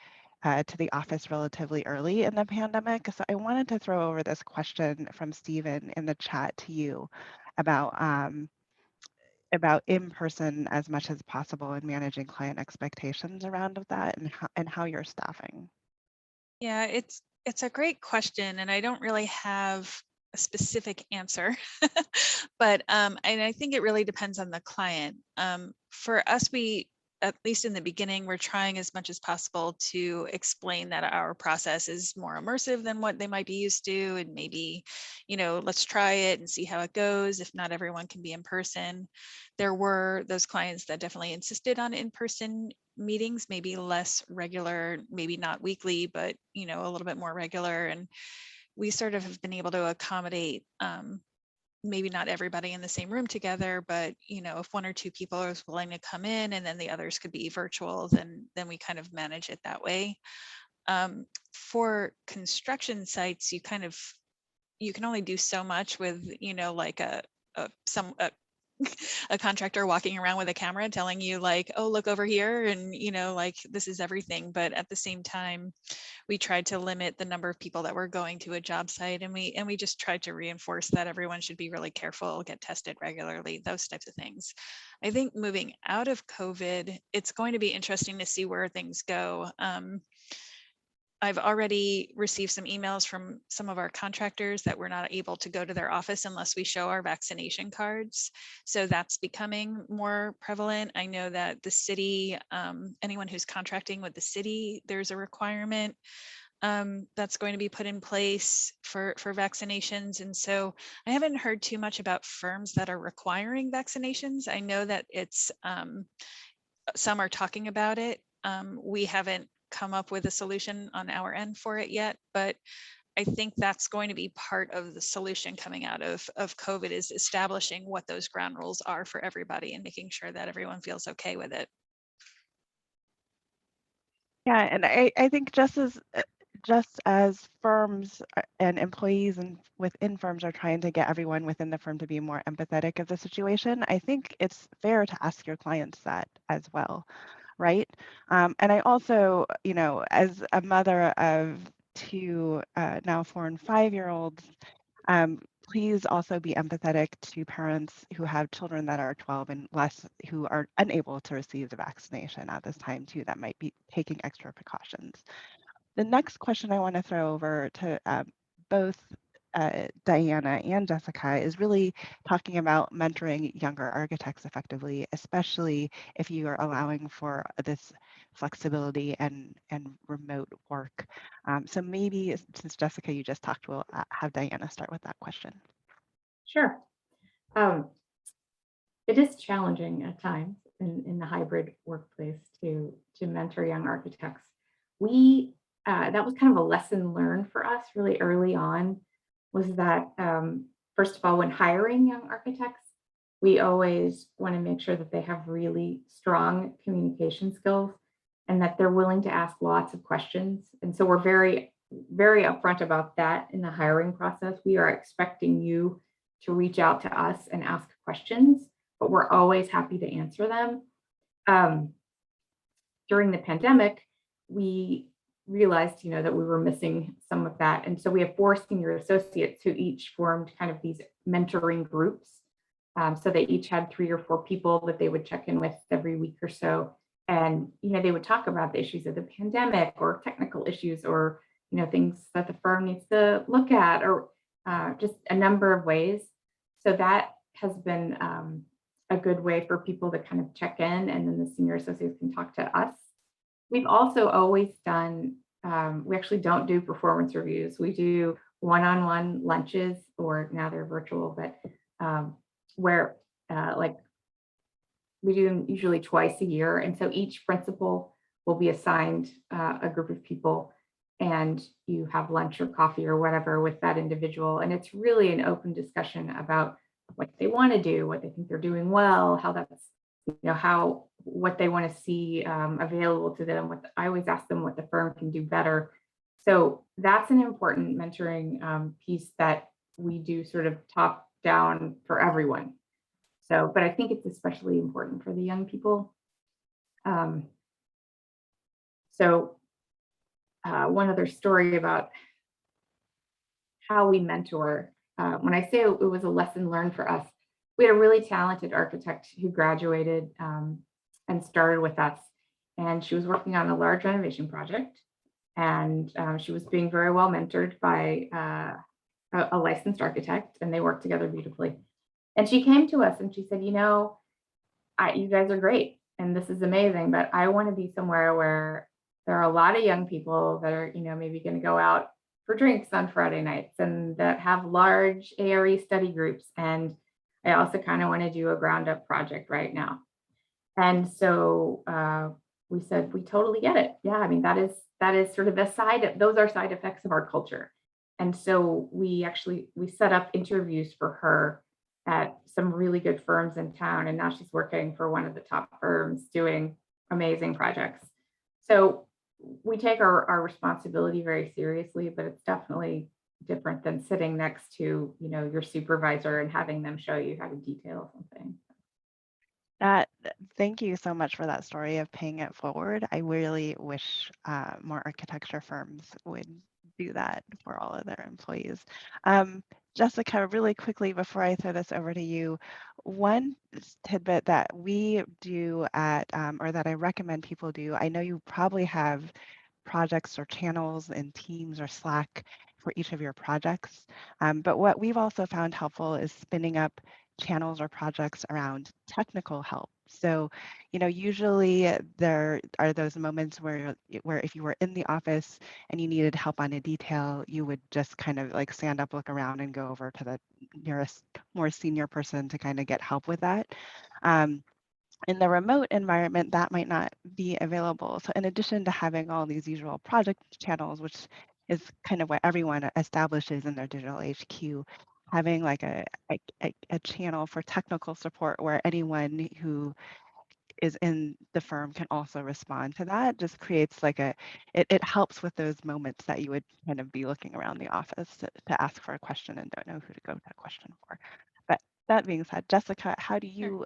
to the office relatively early in the pandemic. So I wanted to throw over this question from Stephen in the chat to you about in-person as much as possible and managing client expectations around of that, and how you're staffing. Yeah, it's a great question, and I don't really have a specific answer, but and I think it really depends on the client. For us, we, at least in the beginning, we're trying as much as possible to explain that our process is more immersive than what they might be used to, and maybe, let's try it and see how it goes. If not everyone can be in person, there were those clients that definitely insisted on in-person meetings, maybe less regular, maybe not weekly, but a little bit more regular. And we sort of have been able to accommodate maybe not everybody in the same room together, but if one or two people are willing to come in and then the others could be virtual, then we kind of manage it that way. For construction sites, you can only do so much with like a contractor walking around with a camera telling you like, oh, look over here, and like this is everything. But at the same time, we tried to limit the number of people that were going to a job site, and we just tried to reinforce that everyone should be really careful, get tested regularly, those types of things. I think moving out of COVID, it's going to be interesting to see where things go. I've already received some emails from some of our contractors that we're not able to go to their office unless we show our vaccination cards. So that's becoming more prevalent. I know that the city, anyone who's contracting with the city, there's a requirement that's going to be put in place for vaccinations. And so I haven't heard too much about firms that are requiring vaccinations. I know that it's, some are talking about it. We haven't come up with a solution on our end for it yet, but I think that's going to be part of the solution coming out of COVID, is establishing what those ground rules are for everybody and making sure that everyone feels okay with it. Yeah, and I think just as firms and employees and within firms are trying to get everyone within the firm to be more empathetic of the situation, I think it's fair to ask your clients that as well, right? And I also, as a mother of two now 4 and 5-year-olds, please also be empathetic to parents who have children that are 12 and less, who are unable to receive the vaccination at this time too, that might be taking extra precautions. The next question I want to throw over to both Diana and Jessica is really talking about mentoring younger architects effectively, especially if you are allowing for this flexibility and remote work. So maybe since Jessica, you just talked, we'll have Diana start with that question. Sure. It is challenging at times in the hybrid workplace to mentor young architects. That was kind of a lesson learned for us really early on, was that first of all, when hiring young architects, we always want to make sure that they have really strong communication skills and that they're willing to ask lots of questions. And so we're very, very upfront about that in the hiring process. We are expecting you to reach out to us and ask questions, but we're always happy to answer them. During the pandemic, we realized, that we were missing some of that. And so we have 4 senior associates who each formed kind of these mentoring groups. So they each had 3 or 4 people that they would check in with every week or so. And, they would talk about the issues of the pandemic or technical issues or, things that the firm needs to look at or just a number of ways. So that has been a good way for people to kind of check in, and then the senior associates can talk to us. We've also always done, we actually don't do performance reviews. We do one-on-one lunches, or now they're virtual, but where we do them usually twice a year. And so each principal will be assigned a group of people, and you have lunch or coffee or whatever with that individual. And it's really an open discussion about what they want to do, what they think they're doing well, how that's, what they want to see available to them. I always ask them what the firm can do better. So that's an important mentoring piece that we do sort of top down for everyone. So, but I think it's especially important for the young people. One other story about how we mentor. When I say it was a lesson learned for us, we had a really talented architect who graduated and started with us. And she was working on a large renovation project. And she was being very well mentored by a licensed architect, and they worked together beautifully. And she came to us and she said, you guys are great and this is amazing, but I want to be somewhere where there are a lot of young people that are, maybe going to go out for drinks on Friday nights and that have large ARE study groups. And I also kind of want to do a ground up project right now. And so we said, we totally get it. Yeah, I mean, that is sort of those are side effects of our culture. And so we set up interviews for her at some really good firms in town. And now she's working for one of the top firms doing amazing projects. So we take our responsibility very seriously, but it's definitely different than sitting next to, your supervisor and having them show you how to detail something. Thank you so much for that story of paying it forward. I really wish more architecture firms would do that for all of their employees. Jessica, really quickly before I throw this over to you, one tidbit that we do or that I recommend people do, I know you probably have projects or channels in Teams or Slack for each of your projects, but what we've also found helpful is spinning up channels or projects around technical help. So, usually there are those moments where if you were in the office and you needed help on a detail, you would just kind of like stand up, look around, and go over to the nearest more senior person to kind of get help with that. In the remote environment, that might not be available. So in addition to having all these usual project channels, which is kind of what everyone establishes in their digital HQ, having like a channel for technical support where anyone who is in the firm can also respond to that just creates like it helps with those moments that you would kind of be looking around the office to ask for a question and don't know who to go to a question for. But that being said, Jessica, how do you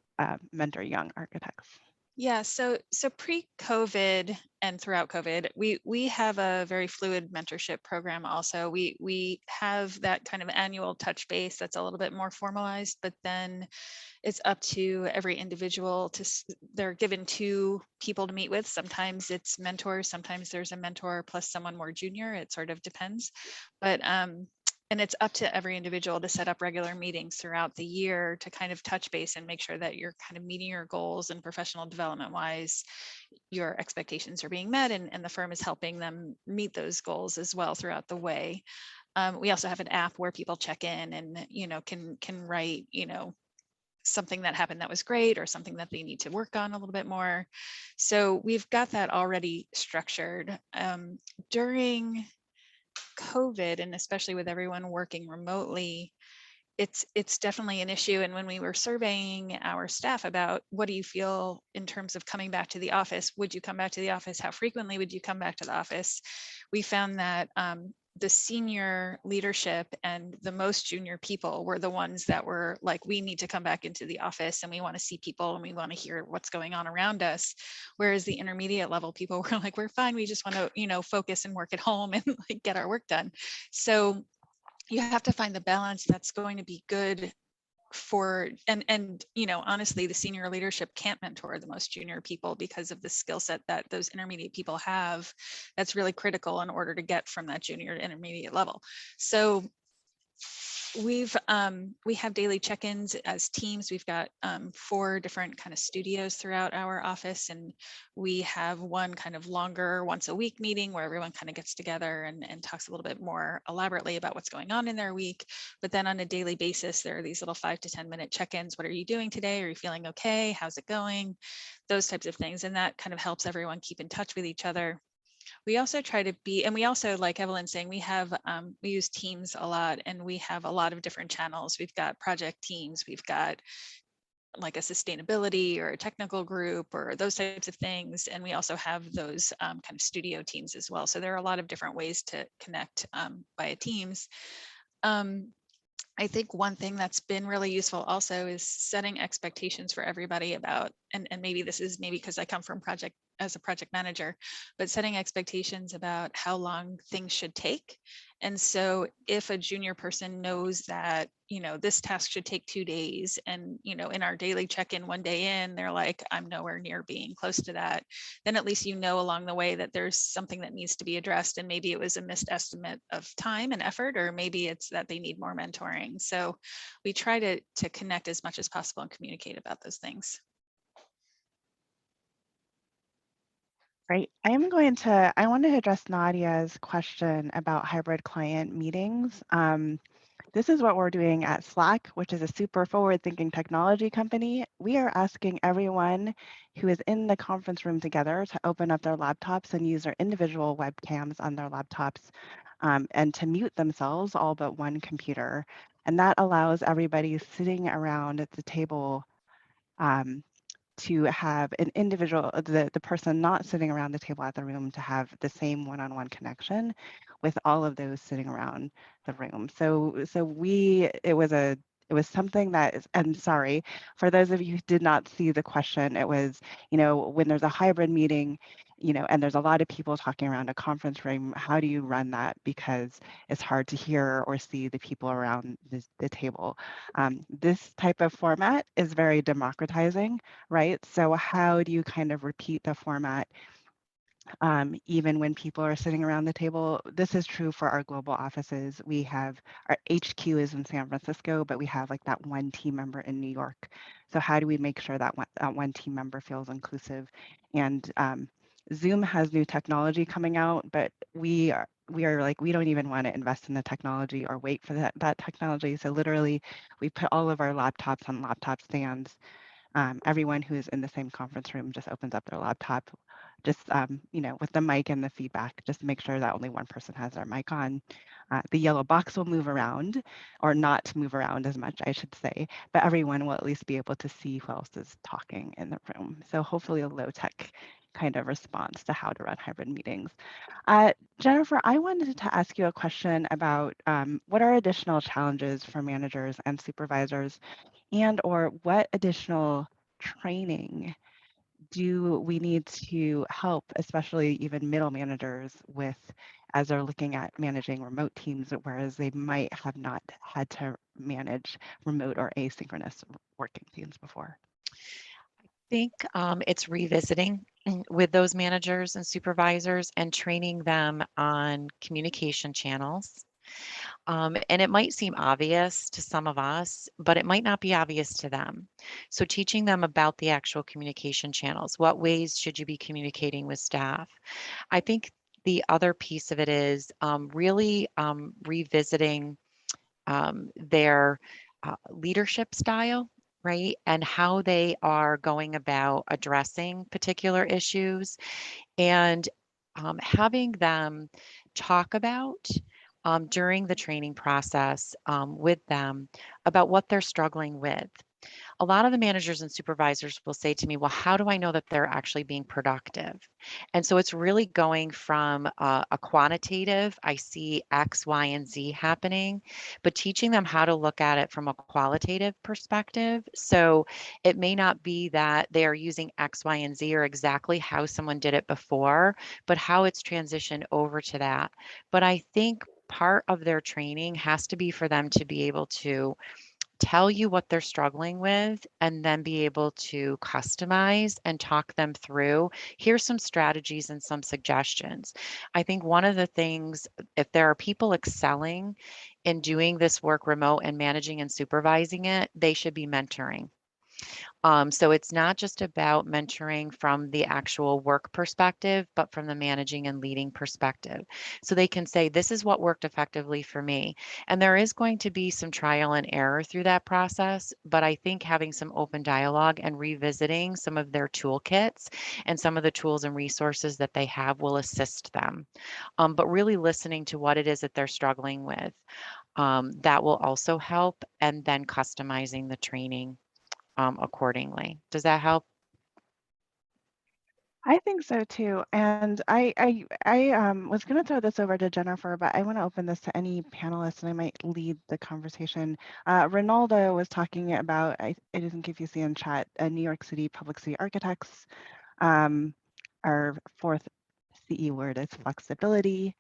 mentor young architects? Yeah, so pre-COVID and throughout COVID, we have a very fluid mentorship program also. We have that kind of annual touch base that's a little bit more formalized, but then it's up to every individual they're given 2 people to meet with. Sometimes it's mentors, sometimes there's a mentor plus someone more junior. It sort of depends. But it's up to every individual to set up regular meetings throughout the year to kind of touch base and make sure that you're kind of meeting your goals, and professional development wise, your expectations are being met, and the firm is helping them meet those goals as well throughout the way. We also have an app where people check in and, you know, can write, you know, something that happened that was great or something that they need to work on a little bit more. So we've got that already structured. During COVID, and especially with everyone working remotely, it's definitely an issue. And when we were surveying our staff about what do you feel in terms of coming back to the office, would you come back to the office? How frequently would you come back to the office? We found that the senior leadership and the most junior people were the ones that were like, we need to come back into the office and we want to see people and we want to hear what's going on around us. Whereas the intermediate level people were like, we're fine. We just want to, you know, focus and work at home and like get our work done. So you have to find the balance that's going to be good for, and you know, honestly, the senior leadership can't mentor the most junior people because of the skill set that those intermediate people have. That's really critical in order to get from that junior to intermediate level. So we have daily check-ins as teams. We've got 4 different kind of studios throughout our office, and we have one kind of longer once a week meeting where everyone kind of gets together and talks a little bit more elaborately about what's going on in their week. But then on a daily basis, there are these little 5 to 10 minute check-ins. What are you doing today? Are you feeling okay? How's it going? Those types of things. And that kind of helps everyone keep in touch with each other. We also try to be, and we also, like Evelyn saying, we have, we use Teams a lot, and we have a lot of different channels. We've got project teams, we've got like a sustainability or a technical group or those types of things. And we also have those kind of studio teams as well. So there are a lot of different ways to connect via Teams. I think one thing that's been really useful also is setting expectations for everybody about, and maybe this is maybe because I come from as a project manager, but setting expectations about how long things should take. And so if a junior person knows that, you know, this task should take 2 days, and, you know, in our daily check-in one day in, they're like, I'm nowhere near being close to that, then at least you know along the way that there's something that needs to be addressed. And maybe it was a missed estimate of time and effort, or maybe it's that they need more mentoring. So we try to connect as much as possible and communicate about those things. Right. I want to address Nadia's question about hybrid client meetings. This is what we're doing at Slack, which is a super forward-thinking technology company. We are asking everyone who is in the conference room together to open up their laptops and use their individual webcams on their laptops, and to mute themselves, all but one computer. And that allows everybody sitting around at the table to have an individual, the person not sitting around the table at the room, to have the same one-on-one connection with all of those sitting around the room. So it was something that is, and sorry, for those of you who did not see the question, it was, you know, when there's a hybrid meeting, you know, and there's a lot of people talking around a conference room, how do you run that? Because it's hard to hear or see the people around the table. This type of format is very democratizing, right? So how do you kind of repeat the format even when people are sitting around the table? This is true for our global offices. We have, our HQ is in San Francisco, but we have like that one team member in New York. So how do we make sure that one team member feels inclusive? And Zoom has new technology coming out, but we are like, we don't even want to invest in the technology or wait for that technology. So literally, we put all of our laptops on laptop stands. Everyone who is in the same conference room just opens up their laptop, just you know, with the mic and the feedback, just to make sure that only one person has their mic on. The yellow box will move around, or not move around as much, I should say, but everyone will at least be able to see who else is talking in the room. So hopefully a low-tech kind of response to how to run hybrid meetings. Jennifer, I wanted to ask you a question about what are additional challenges for managers and supervisors, and or what additional training do we need to help, especially even middle managers, with as they're looking at managing remote teams, whereas they might have not had to manage remote or asynchronous working teams before? I think it's revisiting with those managers and supervisors and training them on communication channels, And it might seem obvious to some of us, but it might not be obvious to them. So teaching them about the actual communication channels, what ways should you be communicating with staff? I think the other piece of it is really revisiting their leadership style, right? And how they are going about addressing particular issues, and having them talk about during the training process with them about what they're struggling with. A lot of the managers and supervisors will say to me, well, how do I know that they're actually being productive? And so it's really going from a quantitative, I see X, Y, and Z happening, but teaching them how to look at it from a qualitative perspective. So it may not be that they are using X, Y, and Z or exactly how someone did it before, but how it's transitioned over to that. But I think part of their training has to be for them to be able to tell you what they're struggling with and then be able to customize and talk them through. Here's some strategies and some suggestions. I think one of the things, if there are people excelling in doing this work remote and managing and supervising it, they should be mentoring. So it's not just about mentoring from the actual work perspective, but from the managing and leading perspective. So they can say, this is what worked effectively for me. And there is going to be some trial and error through that process, but I think having some open dialogue and revisiting some of their toolkits and some of the tools and resources that they have will assist them. But really listening to what it is that they're struggling with, that will also help, and then customizing the training accordingly. Does that help? I think so too. And I was going to throw this over to Jennifer, but I want to open this to any panelists, and I might lead the conversation. Ronaldo was talking about, I didn't give you see in chat, New York City Public City Architects. Our fourth CE word is flexibility.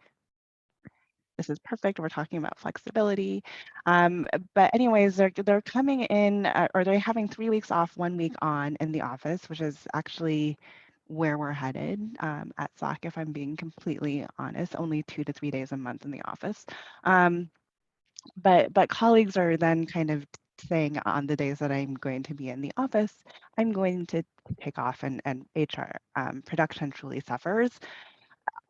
This is perfect. We're talking about flexibility. But anyways, they're coming in, or they're having 3 weeks off, 1 week on in the office, which is actually where we're headed at SOC, if I'm being completely honest, only 2 to 3 days a month in the office. But colleagues are then kind of saying, on the days that I'm going to be in the office, I'm going to take off, and HR production truly suffers.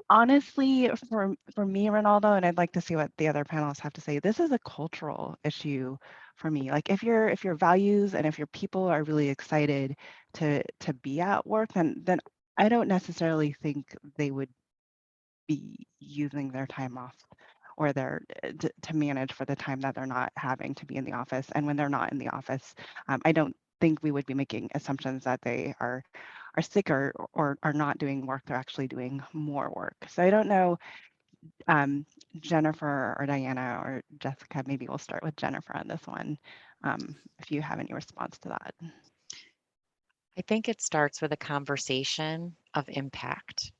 Honestly, for me, Ronaldo, and I'd like to see what the other panelists have to say, this is a cultural issue for me. Like if your values and if your people are really excited to be at work, then I don't necessarily think they would be using their time off or their to manage for the time that they're not having to be in the office. And when they're not in the office, I don't think we would be making assumptions that they are sick or are not doing work. They're actually doing more work. So I don't know, Jennifer or Diana or Jessica, maybe we'll start with Jennifer on this one, if you have any response to that. I think it starts with a conversation of impact.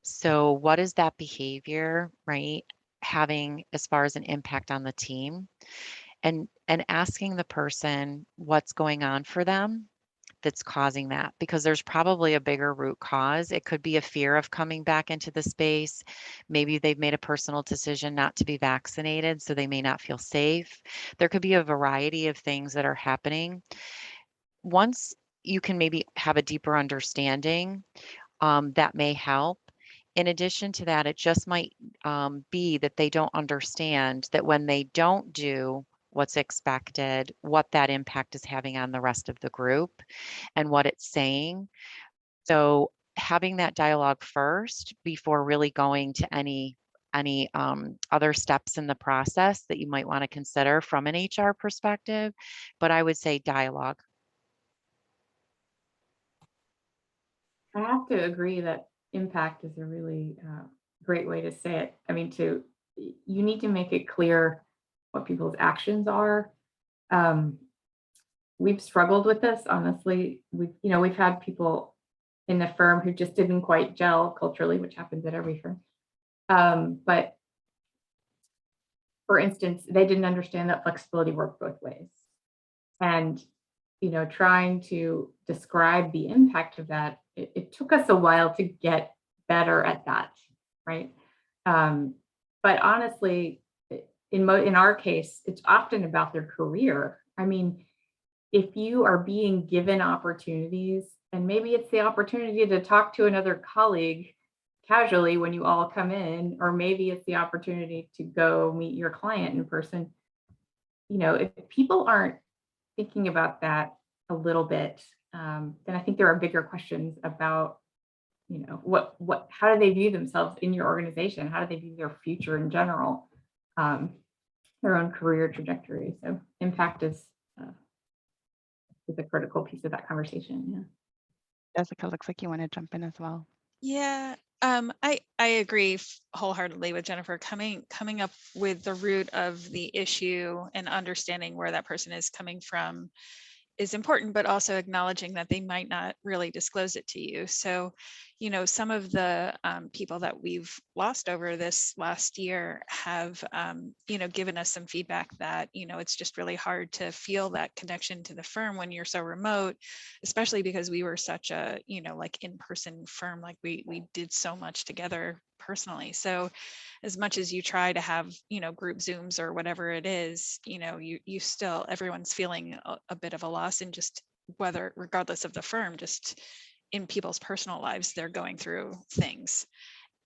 So what is that behavior, right, having as far as an impact on the team? And asking the person what's going on for them that's causing that, because there's probably a bigger root cause. It could be a fear of coming back into the space. Maybe they've made a personal decision not to be vaccinated, so they may not feel safe. There could be a variety of things that are happening. Once you can maybe have a deeper understanding, that may help. In addition to that, it just might be that they don't understand that when they don't do what's expected, what that impact is having on the rest of the group and what it's saying. So having that dialogue first before really going to any other steps in the process that you might want to consider from an HR perspective, but I would say dialogue. I have to agree that impact is a really great way to say it. I mean, you need to make it clear what people's actions are. We've struggled with this, honestly. We've had people in the firm who just didn't quite gel culturally, which happens at every firm. But for instance, they didn't understand that flexibility worked both ways. And trying to describe the impact of that, it took us a while to get better at that, right? But honestly, in our case, it's often about their career. I mean, if you are being given opportunities, and maybe it's the opportunity to talk to another colleague casually when you all come in, or maybe it's the opportunity to go meet your client in person. You know, if people aren't thinking about that a little bit, then I think there are bigger questions about, you know, how do they view themselves in your organization? How do they view their future in general, their own career trajectory? So impact is a critical piece of that conversation. Yeah. Jessica, looks like you want to jump in as well. Yeah, I agree wholeheartedly with Jennifer. Coming up with the root of the issue and understanding where that person is coming from is important, but also acknowledging that they might not really disclose it to you. So, you know, some of the people that we've lost over this last year have, you know, given us some feedback that, you know, it's just really hard to feel that connection to the firm when you're so remote, especially because we were such a, you know, like in-person firm, like we did so much together personally. So as much as you try to have, you know, group Zooms or whatever it is, you know, you still, everyone's feeling a bit of a loss, and just whether, regardless of the firm, just in people's personal lives, they're going through things.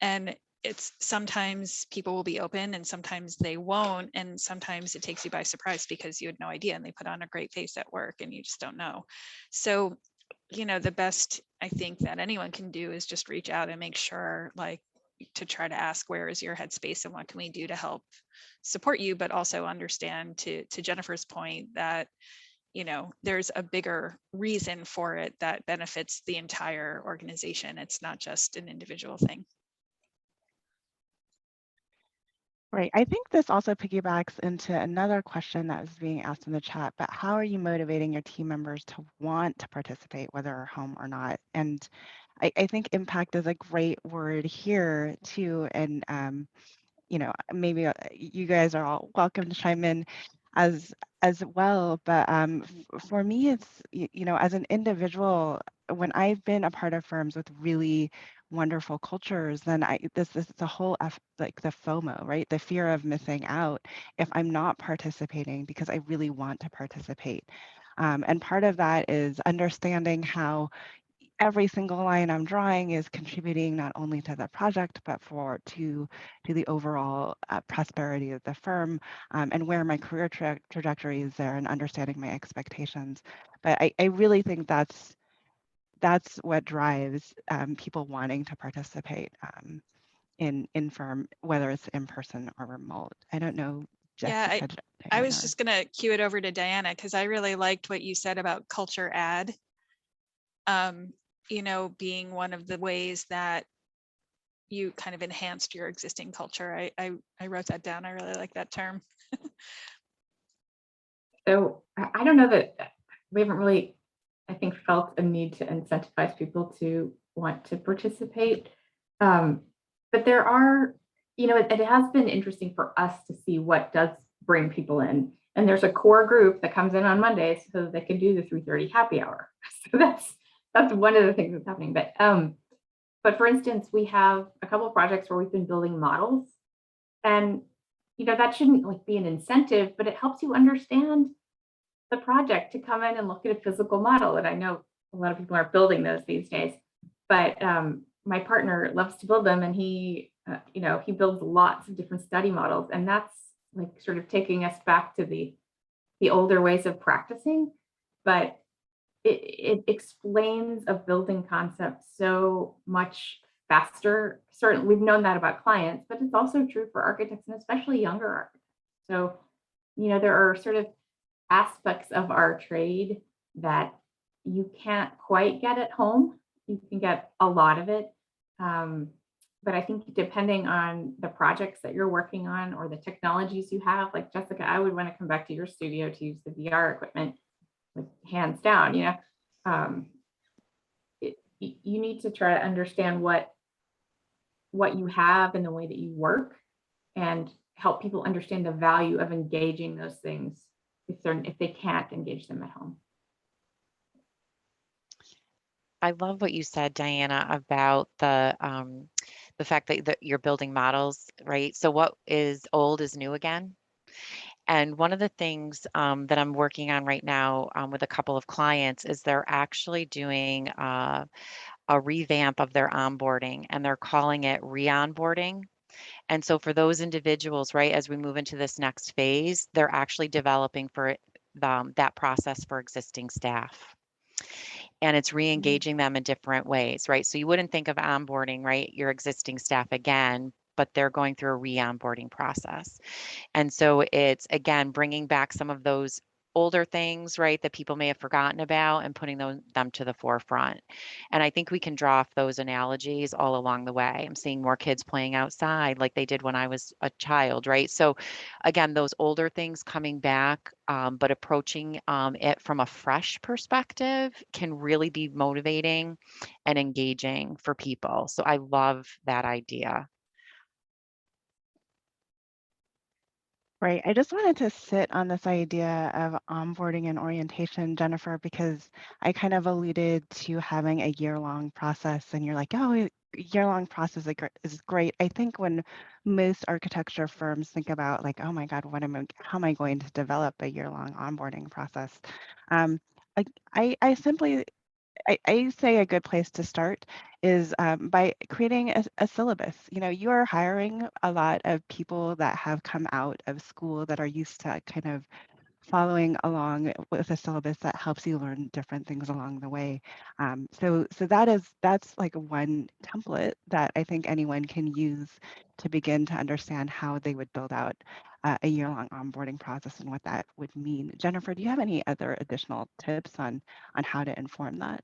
And it's sometimes people will be open and sometimes they won't. And sometimes it takes you by surprise because you had no idea and they put on a great face at work and you just don't know. So, you know, the best I think that anyone can do is just reach out and make sure, like, to try to ask, where is your headspace and what can we do to help support you, but also understand, to Jennifer's point, that, you know, there's a bigger reason for it that benefits the entire organization. It's not just an individual thing. Right. I think this also piggybacks into another question that was being asked in the chat, but how are you motivating your team members to want to participate, whether home or not? And I think impact is a great word here too. And, you know, maybe you guys are all welcome to chime in as well. But for me, it's, you know, as an individual, when I've been a part of firms with really wonderful cultures, then this is the whole like the FOMO, right? The fear of missing out if I'm not participating because I really want to participate. And part of that is understanding how every single line I'm drawing is contributing not only to the project, but to the overall prosperity of the firm, and where my career trajectory is there, and understanding my expectations. But I really think that's what drives people wanting to participate in firm, whether it's in person or remote. I don't know, Jessica. Yeah, I was just gonna cue it over to Diana, because I really liked what you said about culture add. You know, being one of the ways that you kind of enhanced your existing culture. I wrote that down. I really like that term. So I don't know that we haven't really, I think, felt a need to incentivize people to want to participate. But there are, you know, it has been interesting for us to see what does bring people in. And there's a core group that comes in on Mondays so that they can do the 3:30 happy hour. So that's one of the things that's happening. But for instance, we have a couple of projects where we've been building models, and you know, that shouldn't like be an incentive, but it helps you understand the project to come in and look at a physical model. And I know a lot of people are building those these days, but my partner loves to build them, and he, you know, he builds lots of different study models, and that's like sort of taking us back to the older ways of practicing, but it explains a building concept so much faster. Certainly, we've known that about clients, but it's also true for architects, and especially younger architects. So, you know, there are sort of aspects of our trade that you can't quite get at home. You can get a lot of it. But I think depending on the projects that you're working on or the technologies you have, like Jessica, I would want to come back to your studio to use the VR equipment, like hands down. You know, you need to try to understand what you have and the way that you work, and help people understand the value of engaging those things if they can't engage them at home. I love what you said, Diana, about the fact that you're building models, right? So what is old is new again. And one of the things that I'm working on right now with a couple of clients is they're actually doing a revamp of their onboarding, and they're calling it re-onboarding. And so for those individuals, right, as we move into this next phase, they're actually developing for that process for existing staff. And it's re-engaging them in different ways, right? So you wouldn't think of onboarding, right, your existing staff again, but they're going through a re-onboarding process. And so it's, again, bringing back some of those older things, right, that people may have forgotten about and putting them to the forefront. And I think we can draw off those analogies all along the way. I'm seeing more kids playing outside like they did when I was a child, right? So again, those older things coming back, but approaching it from a fresh perspective can really be motivating and engaging for people. So I love that idea. Right. I just wanted to sit on this idea of onboarding and orientation, Jennifer, because I kind of alluded to having a year-long process, and you're like, oh, a year-long process is great. I think when most architecture firms think about like, oh my God, how am I going to develop a year-long onboarding process? Um, I simply I say a good place to start is by creating a syllabus. You know, you are hiring a lot of people that have come out of school that are used to kind of following along with a syllabus that helps you learn different things along the way. So that's like one template that I think anyone can use to begin to understand how they would build out a year-long onboarding process and what that would mean. Jennifer, do you have any other additional tips on how to inform that?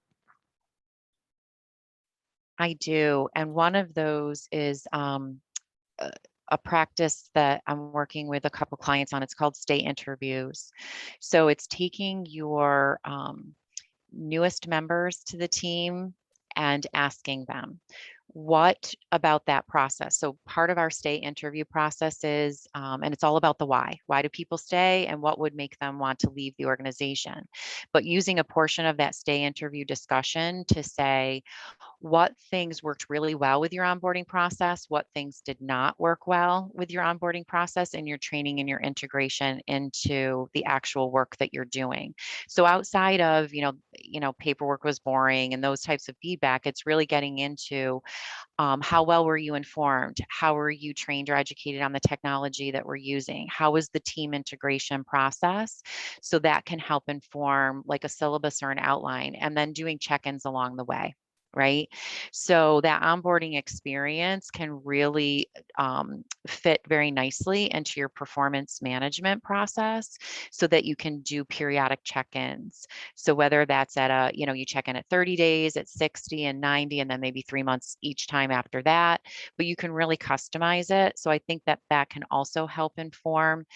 I do. And one of those is a practice that I'm working with a couple clients on. It's called state interviews. So it's taking your newest members to the team and asking them, what about that process? So part of our state interview process is, and it's all about the why. Why do people stay and what would make them want to leave the organization? But using a portion of that stay interview discussion to say, what things worked really well with your onboarding process, what things did not work well with your onboarding process and your training and your integration into the actual work that you're doing. So outside of, paperwork was boring and those types of feedback, it's really getting into how well were you informed? How were you trained or educated on the technology that we're using? How was the team integration process? So that can help inform like a syllabus or an outline, and then doing check-ins along the way. Right. So that onboarding experience can really fit very nicely into your performance management process so that you can do periodic check-ins. So whether that's at you check in at 30 days, at 60 and 90, and then maybe 3 months each time after that, but you can really customize it. So I think that can also help inform,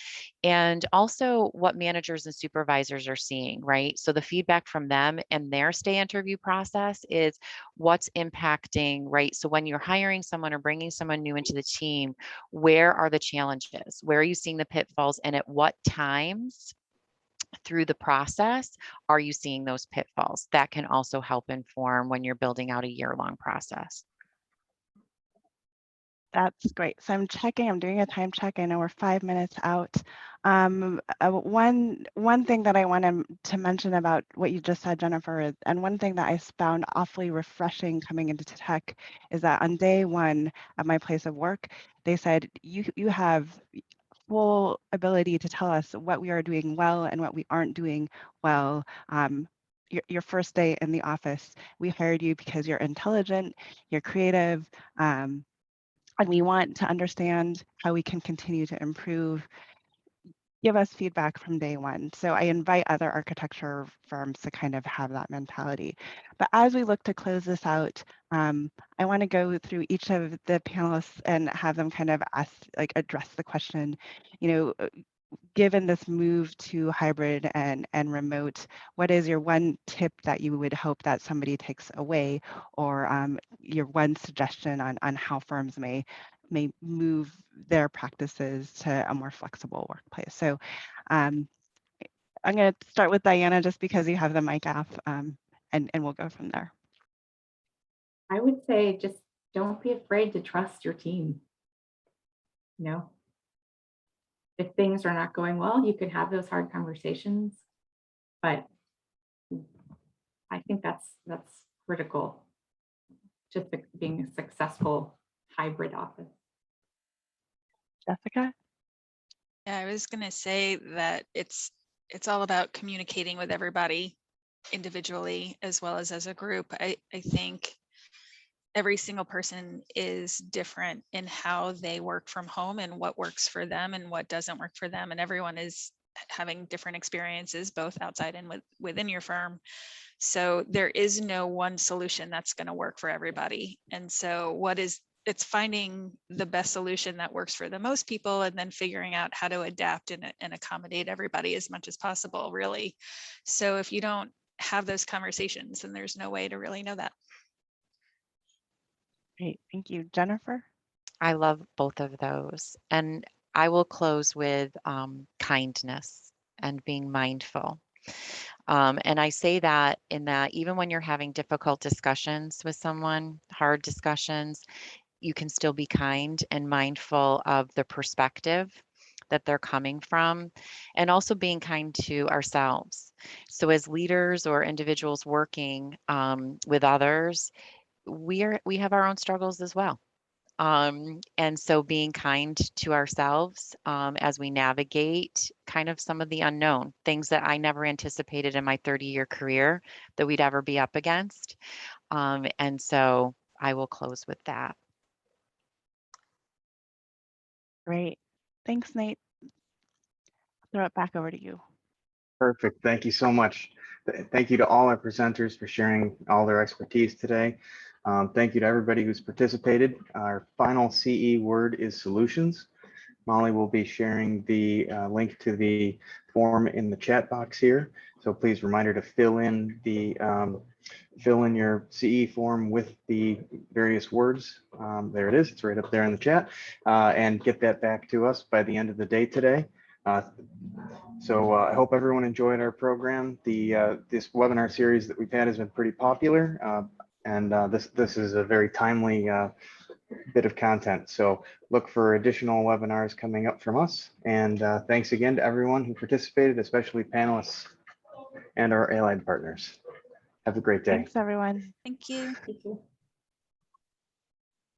and also what managers and supervisors are seeing, right? So the feedback from them and their stay interview process is what's impacting, right? So when you're hiring someone or bringing someone new into the team, where are the challenges? Where are you seeing the pitfalls? And at what times through the process are you seeing those pitfalls? That can also help inform when you're building out a year-long process. That's great. So I'm doing a time check. I know we're 5 minutes out. One thing that I wanted to mention about what you just said, Jennifer, and one thing that I found awfully refreshing coming into tech is that on day one at my place of work, they said, you have full ability to tell us what we are doing well and what we aren't doing well. Your first day in the office, we hired you because you're intelligent, you're creative, and we want to understand how we can continue to improve. Give us feedback from day one. So I invite other architecture firms to kind of have that mentality. But as we look to close this out, I want to go through each of the panelists and have them kind of address the question, given this move to hybrid and remote, what is your one tip that you would hope that somebody takes away, or your one suggestion on how firms may move their practices to a more flexible workplace? So I'm going to start with Diana just because you have the mic off, and we'll go from there. I would say just don't be afraid to trust your team. if things are not going well, you can have those hard conversations. But I think that's critical to being a successful hybrid office. Jessica? Yeah, I was gonna say that it's all about communicating with everybody individually as well as a group. I think every single person is different in how they work from home and what works for them and what doesn't work for them. And everyone is having different experiences, both outside and within your firm. So there is no one solution that's going to work for everybody. And so it's finding the best solution that works for the most people and then figuring out how to adapt and accommodate everybody as much as possible, really. So if you don't have those conversations, then there's no way to really know that. Great, thank you. Jennifer? I love both of those. And I will close with kindness and being mindful. And I say that in that even when you're having difficult discussions with someone, hard discussions, you can still be kind and mindful of the perspective that they're coming from, and also being kind to ourselves. So as leaders or individuals working with others, we have our own struggles as well. And so being kind to ourselves as we navigate kind of some of the unknown things that I never anticipated in my 30-year career that we'd ever be up against. And so I will close with that. Great. Thanks, Nate. I'll throw it back over to you. Perfect. Thank you so much. Thank you to all our presenters for sharing all their expertise today. Thank you to everybody who's participated. Our final CE word is solutions. Molly will be sharing the link to the form in the chat box here. So please reminder to fill in your CE form with the various words. There it is. It's right up there in the chat, and get that back to us by the end of the day today. So I hope everyone enjoyed our program. This webinar series that we've had has been pretty popular, and this is a very timely bit of content. So look for additional webinars coming up from us. And thanks again to everyone who participated, especially panelists and our allied partners. Have a great day. Thanks, everyone. Thank you. Thank you.